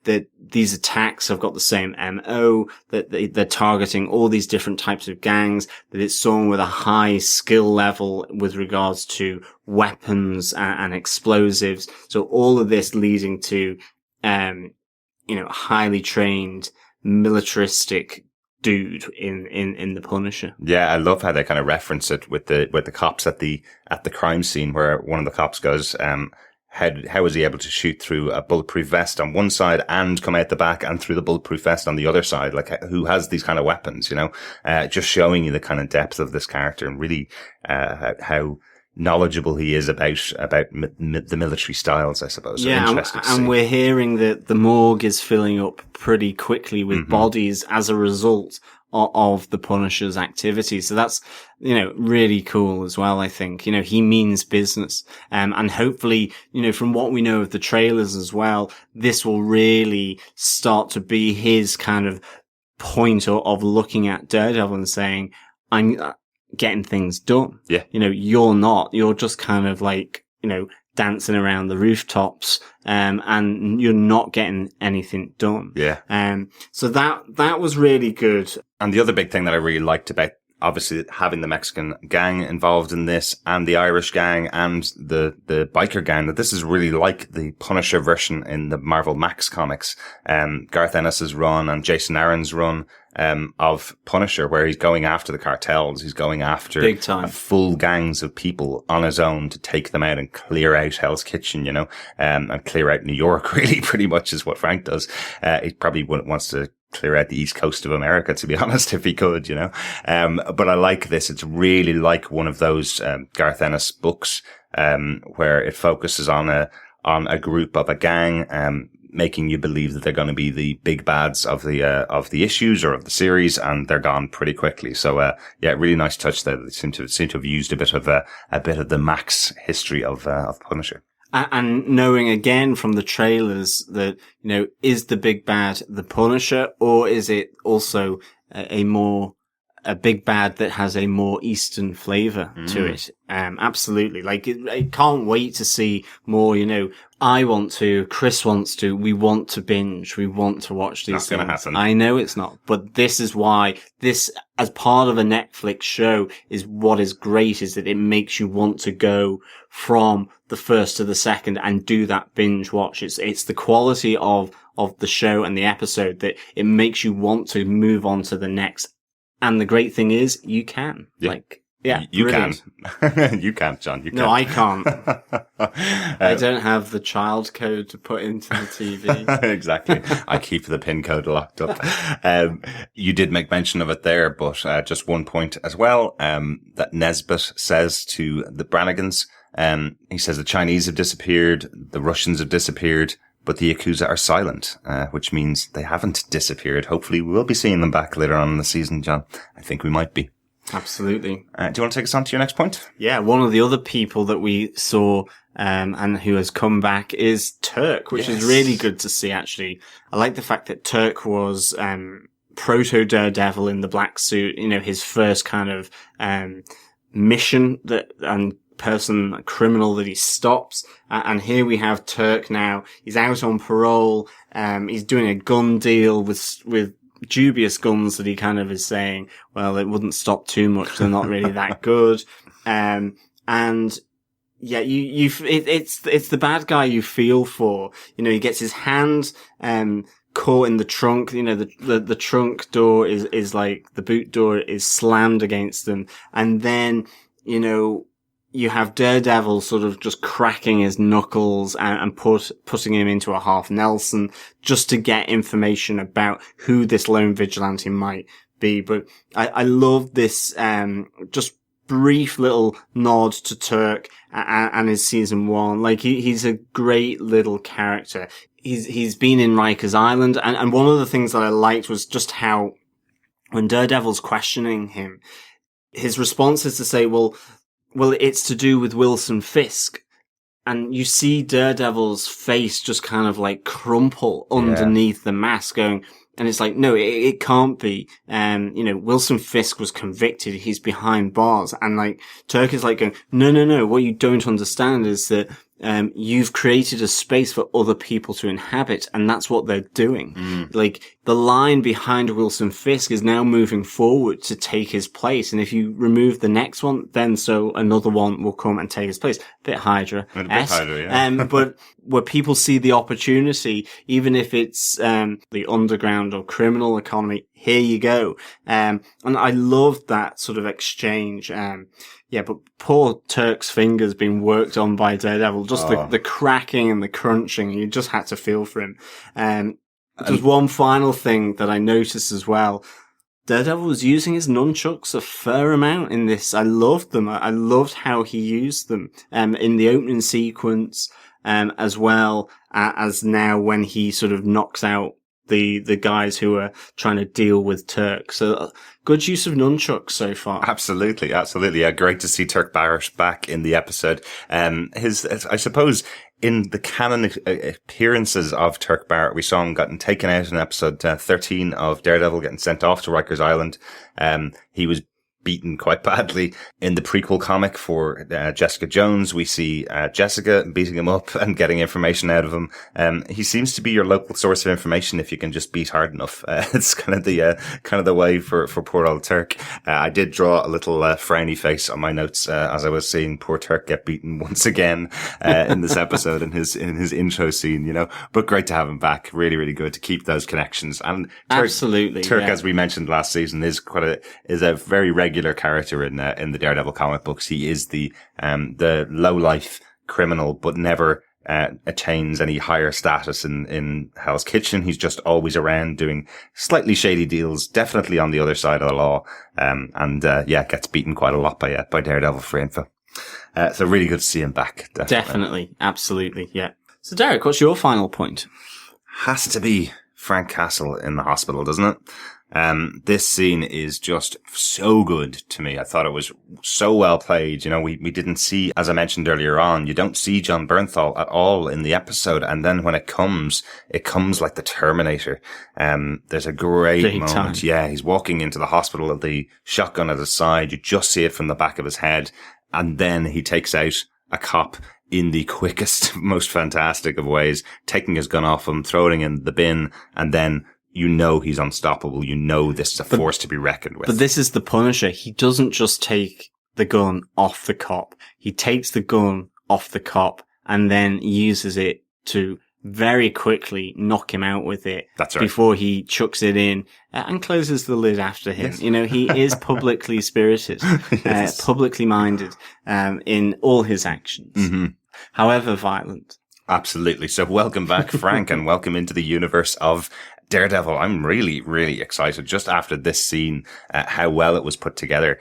that these attacks have got the same MO, that they're targeting all these different types of gangs, that it's someone with a high skill level with regards to weapons and explosives. So all of this leading to highly trained militaristic dude in the Punisher. Yeah, I love how they kind of reference it with the cops at the crime scene, where one of the cops goes, how was he able to shoot through a bulletproof vest on one side and come out the back and through the bulletproof vest on the other side? Like, who has these kind of weapons, just showing you the kind of depth of this character and really, how knowledgeable he is about the military styles, I suppose. Yeah, and we're hearing that the morgue is filling up pretty quickly with bodies as a result of the Punisher's activities. So that's, really cool as well, I think. He means business. And hopefully, from what we know of the trailers as well, this will really start to be his kind of point of looking at Daredevil and saying, I'm getting things done. Yeah. You're not. You're just kind of like, dancing around the rooftops, and you're not getting anything done. Yeah. So that was really good. And the other big thing that I really liked about, obviously, having the Mexican gang involved in this and the Irish gang and the biker gang, that this is really like the Punisher version in the Marvel Max comics. Garth Ennis's run and Jason Aaron's run, of Punisher, where he's going after the cartels. He's going after big time full gangs of people on his own to take them out and clear out Hell's Kitchen, and clear out New York, really, pretty much is what Frank does. He probably wants to clear out the east coast of America, to be honest, if he could, but I like this. It's really like one of those, Garth Ennis books, where it focuses on a group of a gang, making you believe that they're going to be the big bads of the issues or of the series, and they're gone pretty quickly. So, really nice touch there. They seem to have used a bit of the Max history of Punisher. And knowing again from the trailers that, is the big bad the Punisher, or is it also a big bad that has a more Eastern flavor to it? Absolutely. Like, I can't wait to see more, I want to, Chris wants to, we want to binge, we want to watch these things. Not gonna happen. I know it's not, but this is why this, as part of a Netflix show, is what is great, is that it makes you want to go from the first to the second and do that binge watch. It's the quality of the show and the episode that it makes you want to move on to the next. And the great thing is, you can. Yeah. You can. You can't, John. You can't. No, I can't. I don't have the child code to put into the TV. Exactly. I keep the PIN code locked up. You did make mention of it there, but just one point as well, that Nesbitt says to the Brannigans. He says the Chinese have disappeared, the Russians have disappeared, but the Yakuza are silent, which means they haven't disappeared. Hopefully we will be seeing them back later on in the season, John. I think we might be. Absolutely. Do you want to take us on to your next point? Yeah, one of the other people that we saw and who has come back is Turk, which is really good to see, actually. I like the fact that Turk was proto Daredevil in the black suit, his first kind of mission and criminal that he stops. And here we have Turk now. He's out on parole. He's doing a gun deal with dubious guns that he kind of is saying, well, it wouldn't stop too much. They're not really that good. And yeah, it's the bad guy you feel for. He gets his hand, caught in the trunk. The trunk door is like, the boot door is slammed against them. And then, you have Daredevil sort of just cracking his knuckles and putting him into a half Nelson just to get information about who this lone vigilante might be. But I love this, just brief little nod to Turk and his season 1. Like, he's a great little character. He's been in Rikers Island. And one of the things that I liked was just how when Daredevil's questioning him, his response is to say, well, it's to do with Wilson Fisk. And you see Daredevil's face just kind of like crumple underneath the mask going, And it's like, no, it can't be. Wilson Fisk was convicted. He's behind bars. And like, Turk is like going, no. What you don't understand is that, you've created a space for other people to inhabit, and that's what they're doing. Like, the line behind Wilson Fisk is now moving forward to take his place, and if you remove the next one, then so another one will come and take his place. Bit Hydra. Yeah. But where people see the opportunity, even if it's the underground or criminal economy, here you go. And I love that sort of exchange. But poor Turk's fingers being worked on by Daredevil. Just the cracking and the crunching. You just had to feel for him. There's one final thing that I noticed as well. Daredevil was using his nunchucks a fair amount in this. I loved them. I loved how he used them in the opening sequence, as well as now when he sort of knocks out the guys who are trying to deal with Turk. So good use of nunchucks so far. Absolutely. Yeah, great to see Turk Barrett back in the episode. I suppose, in the canon appearances of Turk Barrett, we saw him getting taken out in episode 13 of Daredevil, getting sent off to Rikers Island. He was beaten quite badly. In the prequel comic for Jessica Jones, we see Jessica beating him up and getting information out of him. He seems to be your local source of information if you can just beat hard enough. It's kind of the way for poor old Turk. I did draw a little frowny face on my notes as I was seeing poor Turk get beaten once again in this episode in his intro scene, but great to have him back. Really, really good to keep those connections. And Turk, absolutely, Turk, as we mentioned last season, is a very regular character in the Daredevil comic books. He is the low life criminal, but never attains any higher status in Hell's Kitchen. He's just always around doing slightly shady deals, definitely on the other side of the law, and gets beaten quite a lot by Daredevil for info. So really good to see him back. Definitely, absolutely, yeah. So Derek, what's your final point? Has to be Frank Castle in the hospital, doesn't it? This scene is just so good to me. I thought it was so well played. We didn't see, as I mentioned earlier on, you don't see John Bernthal at all in the episode. And then when it comes like the Terminator. There's a great big moment. Time. Yeah, he's walking into the hospital with the shotgun at his side. You just see it from the back of his head. And then he takes out a cop in the quickest, most fantastic of ways, taking his gun off him, throwing it in the bin, and then he's unstoppable. This is a force to be reckoned with. But this is the Punisher. He doesn't just take the gun off the cop. He takes the gun off the cop and then uses it to very quickly knock him out with it. That's right. Before he chucks it in and closes the lid after him. Yes. He is publicly spirited, yes. Publicly minded, in all his actions. Mm-hmm. However violent. Absolutely. So welcome back, Frank, and welcome into the universe of Daredevil. I'm really, really excited just after this scene, how well it was put together.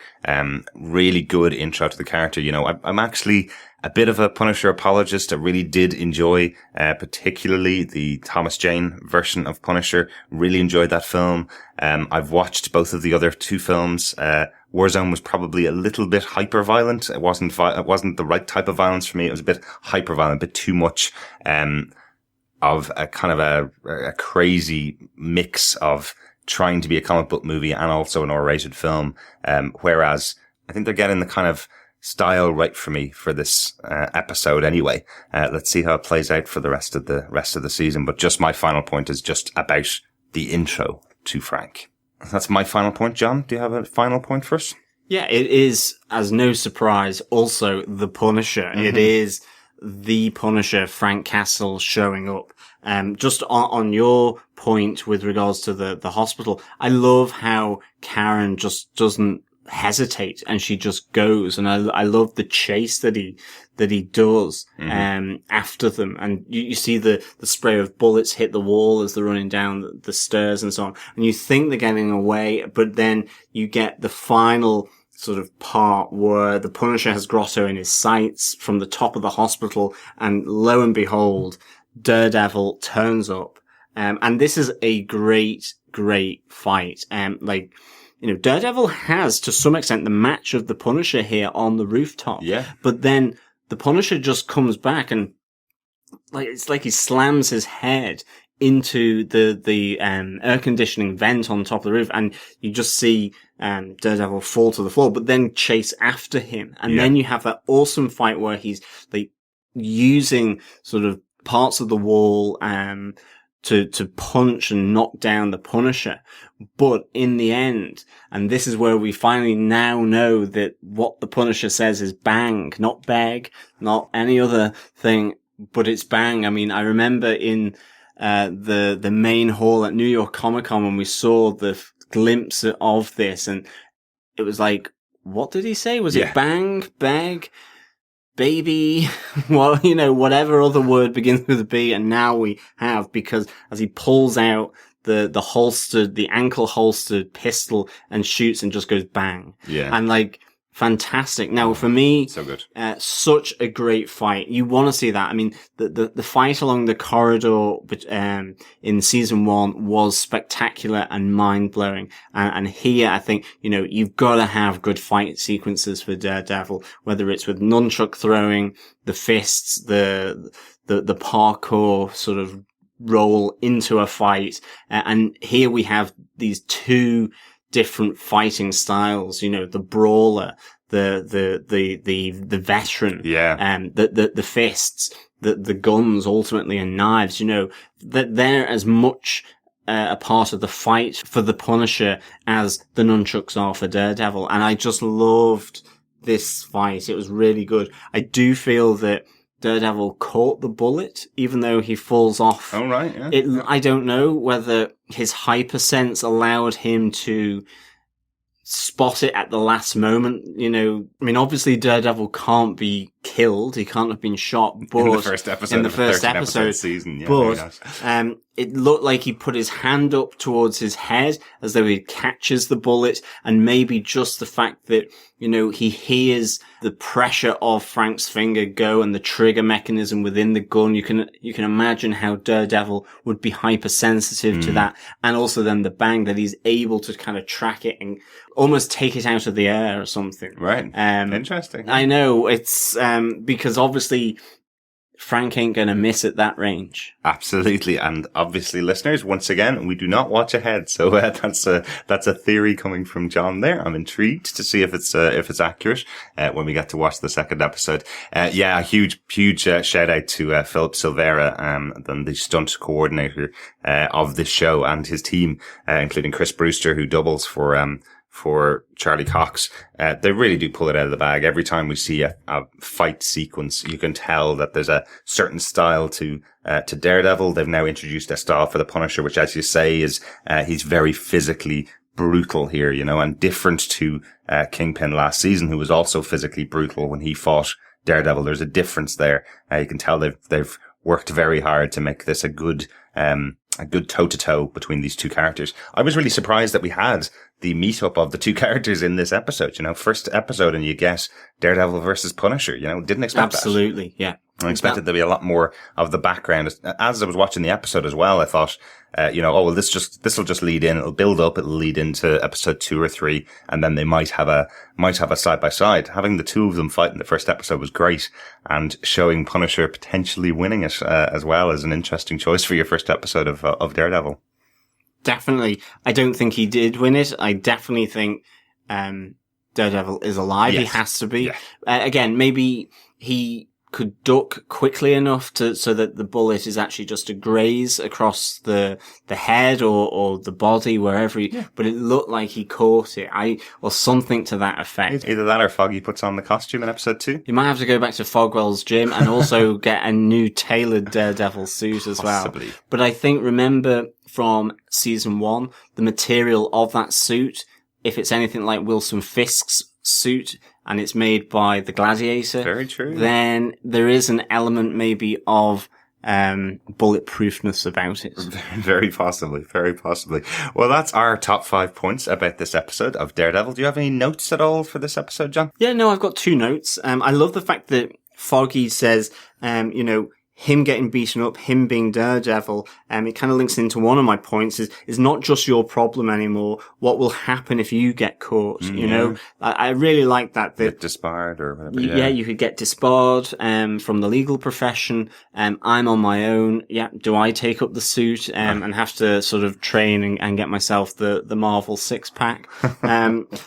Really good intro to the character. I'm actually a bit of a Punisher apologist. I really did enjoy, particularly the Thomas Jane version of Punisher. Really enjoyed that film. I've watched both of the other two films. Warzone was probably a little bit hyper violent. It wasn't the right type of violence for me. It was a bit hyper violent, a bit too much, of a kind of a crazy mix of trying to be a comic book movie and also an R-rated film. Whereas I think they're getting the kind of style right for me for this episode anyway. Let's see how it plays out for the rest of the season. But just my final point is just about the intro to Frank. That's my final point. John, do you have a final point for us? Yeah, it is, as no surprise, also the Punisher. Mm-hmm. It is the Punisher, Frank Castle, showing up. Just on your point with regards to the hospital, I love how Karen just doesn't hesitate and she just goes. And I love the chase that he does, after them. And you see the spray of bullets hit the wall as they're running down the stairs and so on. And you think they're getting away, but then you get the final sort of part where the Punisher has Grotto in his sights from the top of the hospital, and lo and behold, Daredevil turns up. And this is a great fight. Daredevil has, to some extent, the match of the Punisher here on the rooftop. Yeah. But then the Punisher just comes back and it's like he slams his head into the air conditioning vent on top of the roof, and you just see Daredevil fall to the floor, but then chase after him. And then you have that awesome fight where he's like using sort of parts of the wall to punch and knock down the Punisher. But in the end, and this is where we finally now know that what the Punisher says is bang, not beg, not any other thing, but it's bang. I mean, I remember in the main hall at New York Comic Con when we saw the glimpse of this, and it was like, what did he say? Was it bang, beg, baby? Well, whatever other word begins with a B, and now we have, because as he pulls out the ankle holstered pistol and shoots and just goes bang. Yeah. And like, fantastic. Now, for me, so good. Such a great fight. You want to see that. I mean, the fight along the corridor, in season 1 was spectacular and mind blowing. And here, I think, you've got to have good fight sequences for Daredevil, whether it's with nunchuck throwing, the fists, the parkour sort of roll into a fight. And here we have these two different fighting styles, the brawler, the veteran, the fists, the guns ultimately, and knives, that they're as much a part of the fight for the Punisher as the nunchucks are for Daredevil. And I just loved this fight. It was really good. I do feel that Daredevil caught the bullet, even though he falls off. Oh, right, yeah. I don't know whether his hypersense allowed him to spot it at the last moment. I mean, obviously Daredevil can't be killed. He can't have been shot. But in the first episode season, it looked like he put his hand up towards his head as though he catches the bullet, and maybe just the fact that, he hears the pressure of Frank's finger go and the trigger mechanism within the gun. You can imagine how Daredevil would be hypersensitive to that. And also then the bang, that he's able to kind of track it and almost take it out of the air or something. Right. Interesting. I know, it's, because obviously Frank ain't going to miss at that range. Absolutely. And obviously, listeners, once again, we do not watch ahead. So that's a theory coming from John there. I'm intrigued to see if it's accurate when we get to watch the second episode. A huge shout out to Philip Silvera, the stunt coordinator of this show, and his team, including Chris Brewster, who doubles for Charlie Cox. They really do pull it out of the bag. Every time we see a fight sequence, you can tell that there's a certain style to Daredevil. They've now introduced a style for the Punisher, which, as you say, is, he's very physically brutal here, and different to, Kingpin last season, who was also physically brutal when he fought Daredevil. There's a difference there. You can tell they've worked very hard to make this a good toe-to-toe between these two characters. I was really surprised that we had the meetup of the two characters in this episode. First episode, and you get Daredevil versus Punisher. Didn't expect that. Absolutely, yeah. I expected there to be a lot more of the background. As I was watching the episode as well, I thought, this will just lead in. It'll build up. It'll lead into episode 2 or 3, and then they might have a side by side. Having the two of them fight in the first episode was great, and showing Punisher potentially winning it as well is an interesting choice for your first episode of Daredevil. Definitely. I don't think he did win it. I definitely think Daredevil is alive. Yes. He has to be. Yeah. Again, maybe he could duck quickly enough so that the bullet is actually just a graze across the head or the body, wherever but it looked like he caught it. Or something to that effect. Either that or Foggy puts on the costume in episode 2. You might have to go back to Fogwell's gym and also get a new tailored Daredevil suit as Possibly. Well. But I think, remember from season 1, the material of that suit, if it's anything like Wilson Fisk's suit, and it's made by the Gladiator. Very true. Then there is an element maybe of bulletproofness about it. Very possibly. Very possibly. Well, that's our top 5 points about this episode of Daredevil. Do you have any notes at all for this episode, John? Yeah, no, I've got 2 notes. I love the fact that Foggy says, him getting beaten up, him being Daredevil, it kind of links into one of my points is not just your problem anymore. What will happen if you get caught? You know, I really like that. Get disbarred or whatever. Yeah, you could get disbarred, from the legal profession. I'm on my own. Yeah. Do I take up the suit, and have to sort of train and get myself the Marvel 6-pack?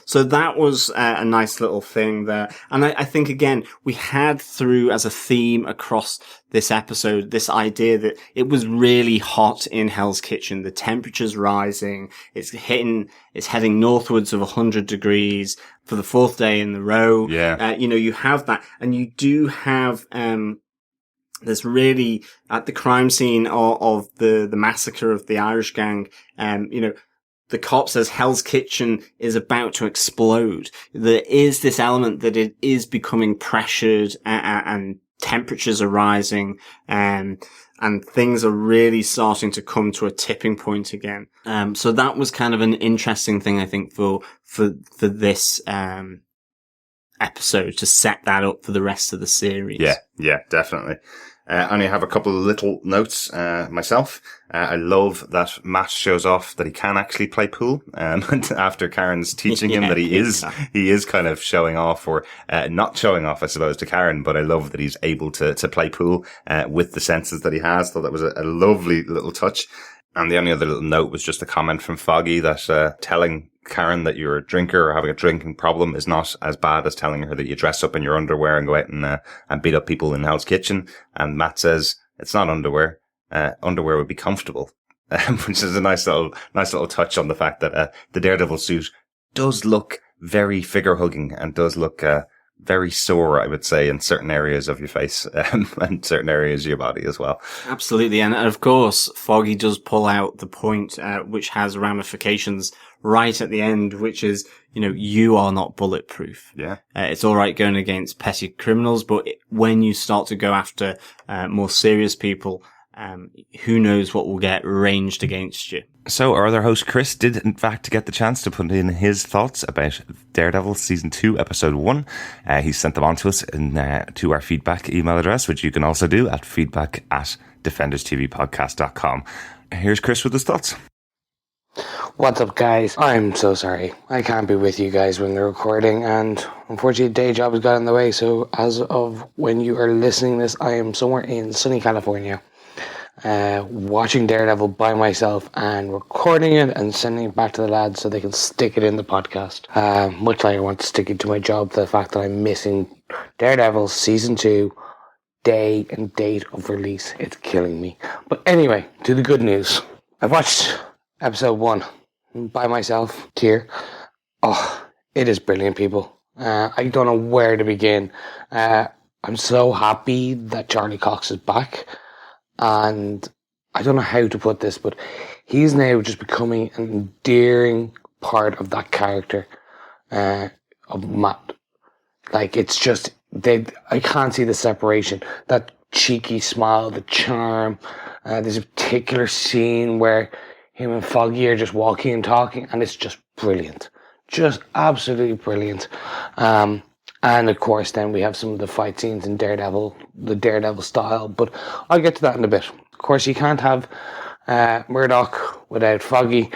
So that was a nice little thing there. And I think again, we had through as a theme across this episode, this idea that it was really hot in Hell's Kitchen. The temperature's rising. It's heading northwards of 100 degrees for the 4th day in the row. Yeah. You have that, and you do have, there's really at the crime scene of the massacre of the Irish gang, the cop says Hell's Kitchen is about to explode. There is this element that it is becoming pressured and temperatures are rising, and things are really starting to come to a tipping point again. So that was kind of an interesting thing, I think, for this, episode to set that up for the rest of the series. Yeah, definitely. I only have a couple of little notes, myself. I love that Matt shows off that he can actually play pool, after Karen's teaching him that he is kind of showing off, or, not showing off, I suppose, to Karen, but I love that he's able to play pool, with the senses that he has. Thought that was a lovely little touch. And the only other little note was just a comment from Foggy that, telling Karen that you're a drinker or having a drinking problem is not as bad as telling her that you dress up in your underwear and go out and beat up people in Hell's Kitchen. And Matt says it's not underwear. Underwear would be comfortable, which is a nice little touch on the fact that the Daredevil suit does look very figure hugging and does look very sore, I would say, in certain areas of your face, and certain areas of your body as well. Absolutely. And of course, Foggy does pull out the point, which has ramifications right at the end, which is, you are not bulletproof. Yeah. It's all right going against petty criminals, but when you start to go after, more serious people, who knows what will get ranged against you. So our other host, Chris, did in fact get the chance to put in his thoughts about Daredevil Season 2, Episode 1. He sent them on to us to our feedback email address, which you can also do at feedback@defenderstvpodcast.com. Here's Chris with his thoughts. What's up, guys? I'm so sorry. I can't be with you guys when they're recording, and unfortunately, day job has got in the way, so as of when you are listening to this, I am somewhere in sunny California. Watching Daredevil by myself and recording it and sending it back to the lads so they can stick it in the podcast. Much like I want to stick it to my job, the fact that I'm missing Daredevil Season 2 day and date of release. It's killing me. But anyway, to the good news. I've watched Episode 1 by myself, here. Oh, it is brilliant, people. I don't know where to begin. I'm so happy that Charlie Cox is back. And I don't know how to put this, but he's now just becoming an endearing part of that character, of Matt. Like, it's just, I can't see the separation. That cheeky smile, the charm. There's a particular scene where him and Foggy are just walking and talking, and it's just brilliant. Just absolutely brilliant. And of course, then we have some of the fight scenes in Daredevil, the Daredevil style, but I'll get to that in a bit. Of course, you can't have Murdock without Foggy,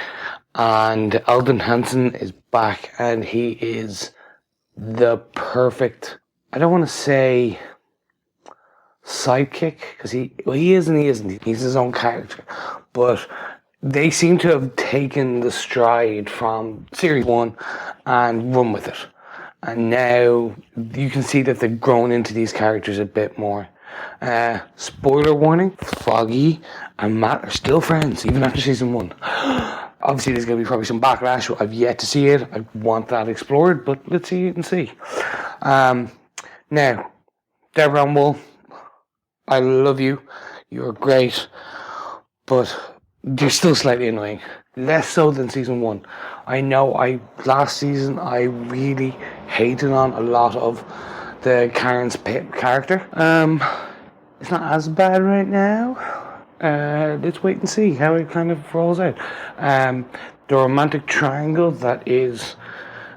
and Elden Henson is back, and he is the perfect, I don't want to say sidekick, because he is and he isn't. He's his own character, but they seem to have taken the stride from Series 1 and run with it. And now you can see that they've grown into these characters a bit more. Spoiler warning, Foggy and Matt are still friends, even after Season 1. Obviously, there's going to be probably some backlash. I've yet to see it. I want that explored, but let's see and see. Now, Deborah Ann Woll, I love you. You're great. But you're still slightly annoying. Less so than Season 1. I know last season I really hated on a lot of the Karen's character. It's not as bad right now. Let's wait and see how it kind of rolls out. The romantic triangle that is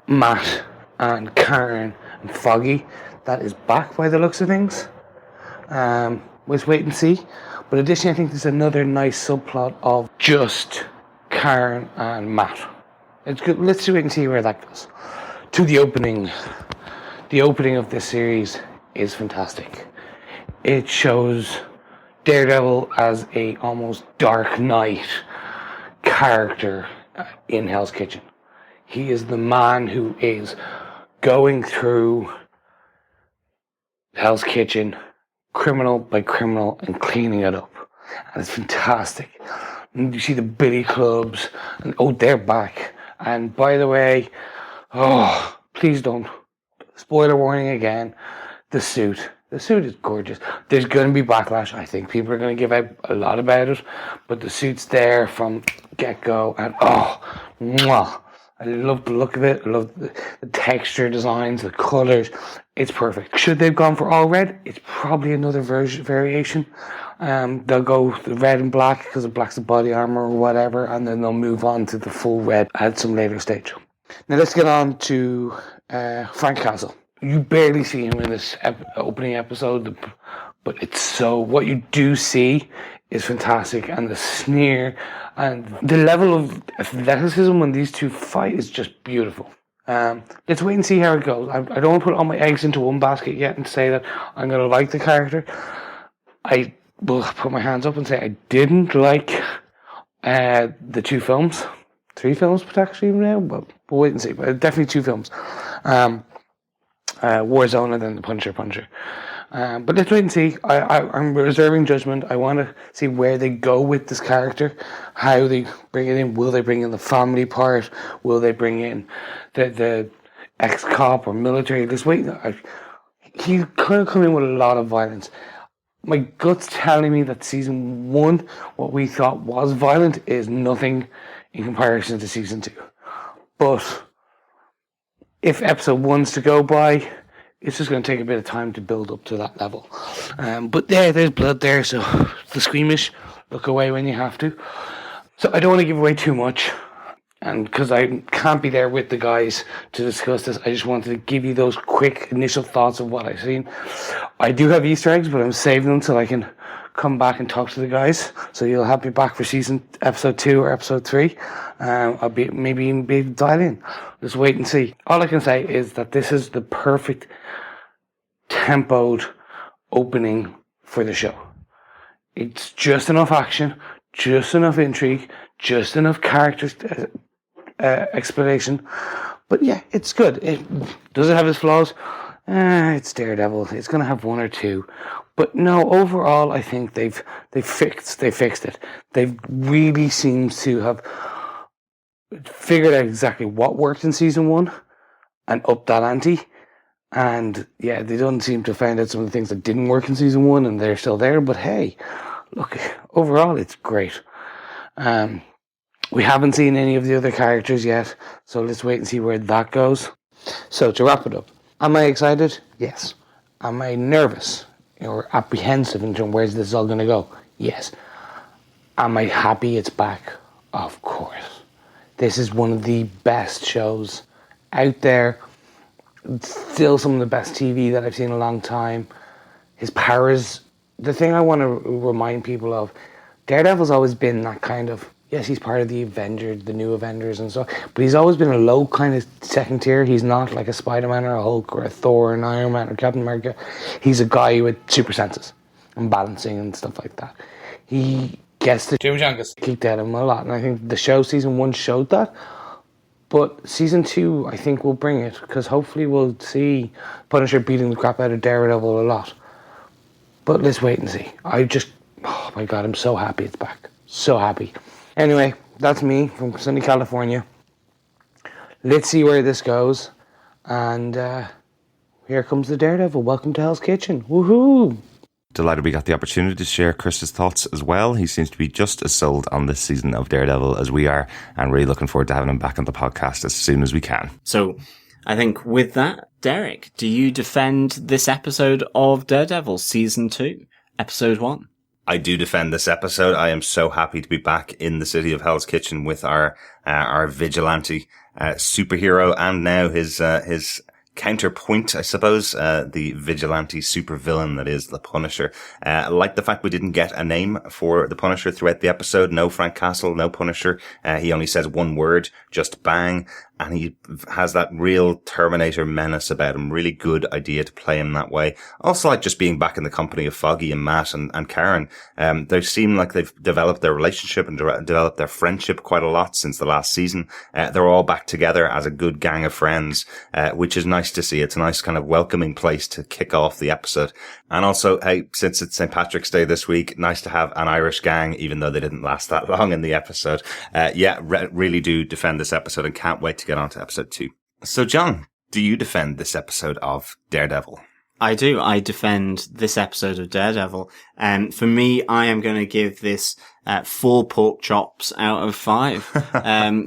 Matt and Karen and Foggy, that is back by the looks of things. Let's wait and see. But additionally, I think there's another nice subplot of just Karen and Matt. It's good. Let's wait and see where that goes. To the opening. The opening of this series is fantastic. It shows Daredevil as a almost Dark Knight character in Hell's Kitchen. He is the man who is going through Hell's Kitchen, criminal by criminal, and cleaning it up. And it's fantastic. And you see the billy clubs, and they're back. And by the way, please don't. Spoiler warning again. The suit. The suit is gorgeous. There's going to be backlash. I think people are going to give out a lot about it. But the suit's there from get-go. And mwah. I love the look of it. I love the texture designs, the colours. It's perfect. Should they've gone for all red? It's probably another variation. They'll go the red and black because it black's the body armour or whatever. And then they'll move on to the full red at some later stage. Now let's get on to Frank Castle. You barely see him in this opening episode, but it's so, what you do see is fantastic, and the sneer and the level of athleticism when these two fight is just beautiful. Let's wait and see how it goes. I don't want to put all my eggs into one basket yet and say that I'm going to like the character. I will put my hands up and say I didn't like the 2 films. 3 films potentially now, but we'll wait and see. But definitely 2 films. Warzone and then the Punisher. But let's wait and see. I'm reserving judgment. I want to see where they go with this character, how they bring it in. Will they bring in the family part? Will they bring in the ex-cop or military? Let's wait. He's kind of come in with a lot of violence. My gut's telling me that season 1, what we thought was violent, is nothing in comparison to season 2. But if episode 1's to go by, it's just going to take a bit of time to build up to that level. But there's blood there, so the squeamish, look away when you have to. So I don't want to give away too much, and because I can't be there with the guys to discuss this, I just wanted to give you those quick initial thoughts of what I've seen. I do have Easter eggs, but I'm saving them so I can come back and talk to the guys. So you'll have me back for episode 2 or episode 3. I'll be maybe even be dial in. Just wait and see. All I can say is that this is the perfect tempoed opening for the show. It's just enough action, just enough intrigue, just enough character explanation. But yeah, it's good. Does it have its flaws? It's Daredevil. It's going to have 1 or 2. But no, overall, I think they fixed it. They really seems to have figured out exactly what worked in season 1 and upped that ante. And yeah, they don't seem to have found out some of the things that didn't work in season 1, and they're still there. But hey, look, overall, it's great. We haven't seen any of the other characters yet, so let's wait and see where that goes. So to wrap it up, am I excited? Yes. Am I nervous or apprehensive in terms of where this is all going to go? Yes. Am I happy it's back? Of course. This is one of the best shows out there. It's still some of the best TV that I've seen in a long time. His powers, the thing I want to remind people of, Daredevil's always been that kind of, yes, he's part of the Avengers, the new Avengers and so, but he's always been a low kind of second tier. He's not like a Spider-Man or a Hulk or a Thor or an Iron Man or Captain America. He's a guy with super senses and balancing and stuff like that. He gets the chimichangas kicked at him a lot, and I think the show season 1 showed that. But season 2, I think, will bring it, because hopefully we'll see Punisher beating the crap out of Daredevil a lot. But let's wait and see. Oh my God, I'm so happy it's back. So happy. Anyway, that's me from sunny California. Let's see where this goes. And here comes the Daredevil. Welcome to Hell's Kitchen. Woohoo! Delighted we got the opportunity to share Chris's thoughts as well. He seems to be just as sold on this season of Daredevil as we are, and really looking forward to having him back on the podcast as soon as we can. So I think with that, Derek, do you defend this episode of Daredevil Season 2, Episode 1? I do defend this episode. I am so happy to be back in the city of Hell's Kitchen with our vigilante superhero, and now his counterpoint, I suppose, the vigilante supervillain that is the Punisher. I like the fact we didn't get a name for the Punisher throughout the episode. No Frank Castle, no Punisher. He only says one word, just bang. And he has that real Terminator menace about him. Really good idea to play him that way. Also like just being back in the company of Foggy and Matt and Karen. They seem like they've developed their relationship and developed their friendship quite a lot since the last season. They're all back together as a good gang of friends, which is nice to see. It's a nice kind of welcoming place to kick off the episode. And also, hey, since it's St. Patrick's Day this week, nice to have an Irish gang, even though they didn't last that long in the episode. Really do defend this episode and can't wait to get on to episode 2. So, John, do you defend this episode of Daredevil? I do. I defend this episode of Daredevil. For me, I am going to give this 4 pork chops out of 5.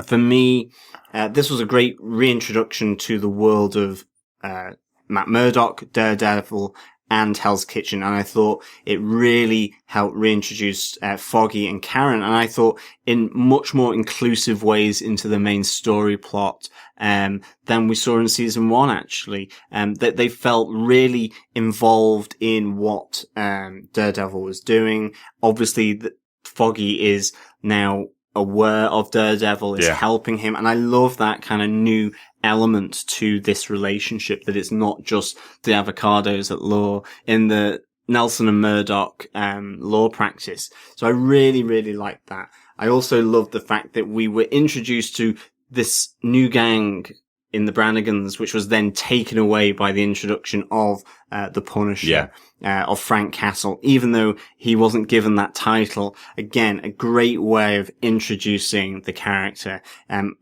For me, this was a great reintroduction to the world of Matt Murdock, Daredevil, and Hell's Kitchen. And I thought it really helped reintroduce Foggy and Karen. And I thought in much more inclusive ways into the main story plot than we saw in season 1, actually. That they felt really involved in what Daredevil was doing. Obviously, Foggy is now aware of Daredevil, is helping him. And I love that kind of new element to this relationship, that it's not just the avocados at law in the Nelson and Murdock law practice. So I really, really like that. I also love the fact that we were introduced to this new gang in the Brannigans, which was then taken away by the introduction of the Punisher, of Frank Castle, even though he wasn't given that title. Again, a great way of introducing the character.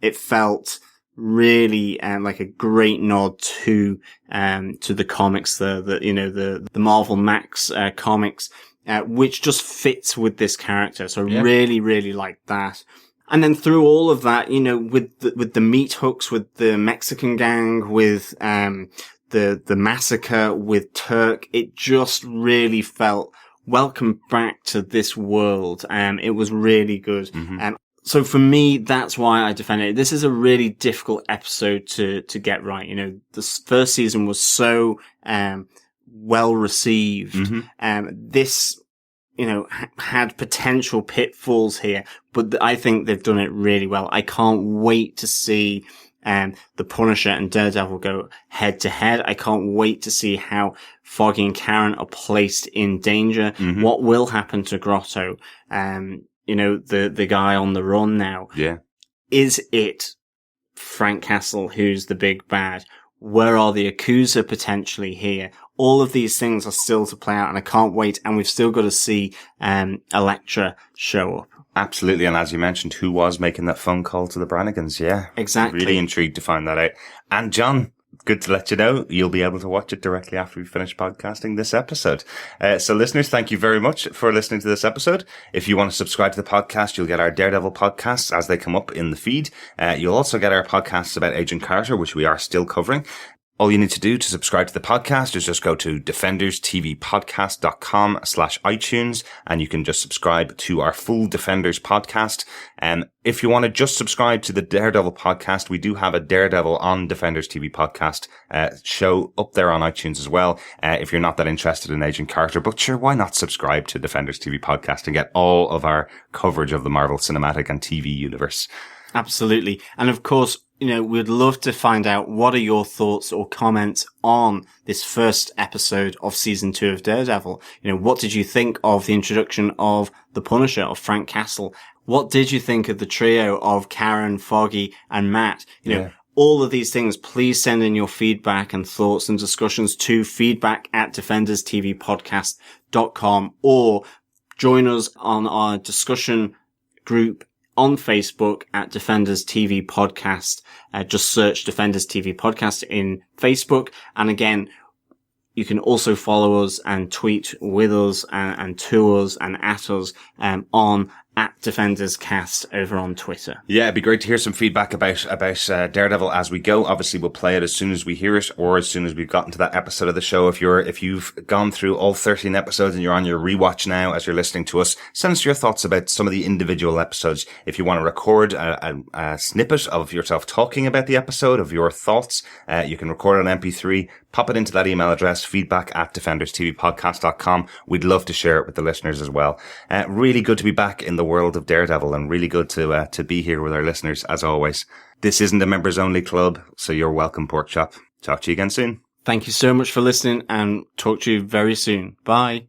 It felt really like a great nod to the comics, the Marvel Max comics, which just fits with this character. So I really, really like that. And then through all of that, with the meat hooks, with the Mexican gang, with the massacre with Turk, it just really felt welcome back to this world. It was really good. Mm-hmm. So for me, that's why I defend it. This is a really difficult episode to get right. The first season was so well received. Mm-hmm. This, had potential pitfalls here, but I think they've done it really well. I can't wait to see the Punisher and Daredevil go head to head. I can't wait to see how Foggy and Karen are placed in danger. Mm-hmm. What will happen to Grotto? The guy on the run now. Yeah. Is it Frank Castle who's the big bad? Where are the Yakuza potentially here? All of these things are still to play out, and I can't wait. And we've still got to see Elektra show up. Absolutely. And as you mentioned, who was making that phone call to the Brannigans? Yeah. Exactly. Really intrigued to find that out. And John, good to let you know, you'll be able to watch it directly after we finish podcasting this episode. So listeners, thank you very much for listening to this episode. If you want to subscribe to the podcast, you'll get our Daredevil podcasts as they come up in the feed. You'll also get our podcasts about Agent Carter, which we are still covering. All you need to do to subscribe to the podcast is just go to defenderstvpodcast.com/iTunes, and you can just subscribe to our full Defenders podcast. If you want to just subscribe to the Daredevil podcast, we do have a Daredevil on Defenders TV podcast show up there on iTunes as well. If you're not that interested in Agent Carter, but sure, why not subscribe to Defenders TV podcast and get all of our coverage of the Marvel Cinematic and TV universe? Absolutely. And of course, we'd love to find out what are your thoughts or comments on this first episode of season 2 of Daredevil. What did you think of the introduction of the Punisher, of Frank Castle? What did you think of the trio of Karen, Foggy, and Matt? All of these things, please send in your feedback and thoughts and discussions to feedback@defenderstvpodcast.com, or join us on our discussion group on Facebook at Defenders TV Podcast. Just search Defenders TV Podcast in Facebook. And again, you can also follow us and tweet with us and to us and at us on at DefendersCast over on Twitter. Yeah, it'd be great to hear some feedback about Daredevil as we go. Obviously, we'll play it as soon as we hear it, or as soon as we've gotten to that episode of the show. If you've gone through all 13 episodes and you're on your rewatch now as you're listening to us, send us your thoughts about some of the individual episodes. If you want to record a snippet of yourself talking about the episode, of your thoughts, you can record an MP3, pop it into that email address, feedback@defenderstvpodcast.com. We'd love to share it with the listeners as well. Really good to be back in the world of Daredevil, and really good to be here with our listeners as always. This isn't a members only club, so you're welcome, Pork Chop. Talk to you again soon. Thank you so much for listening, and talk to you very soon. Bye.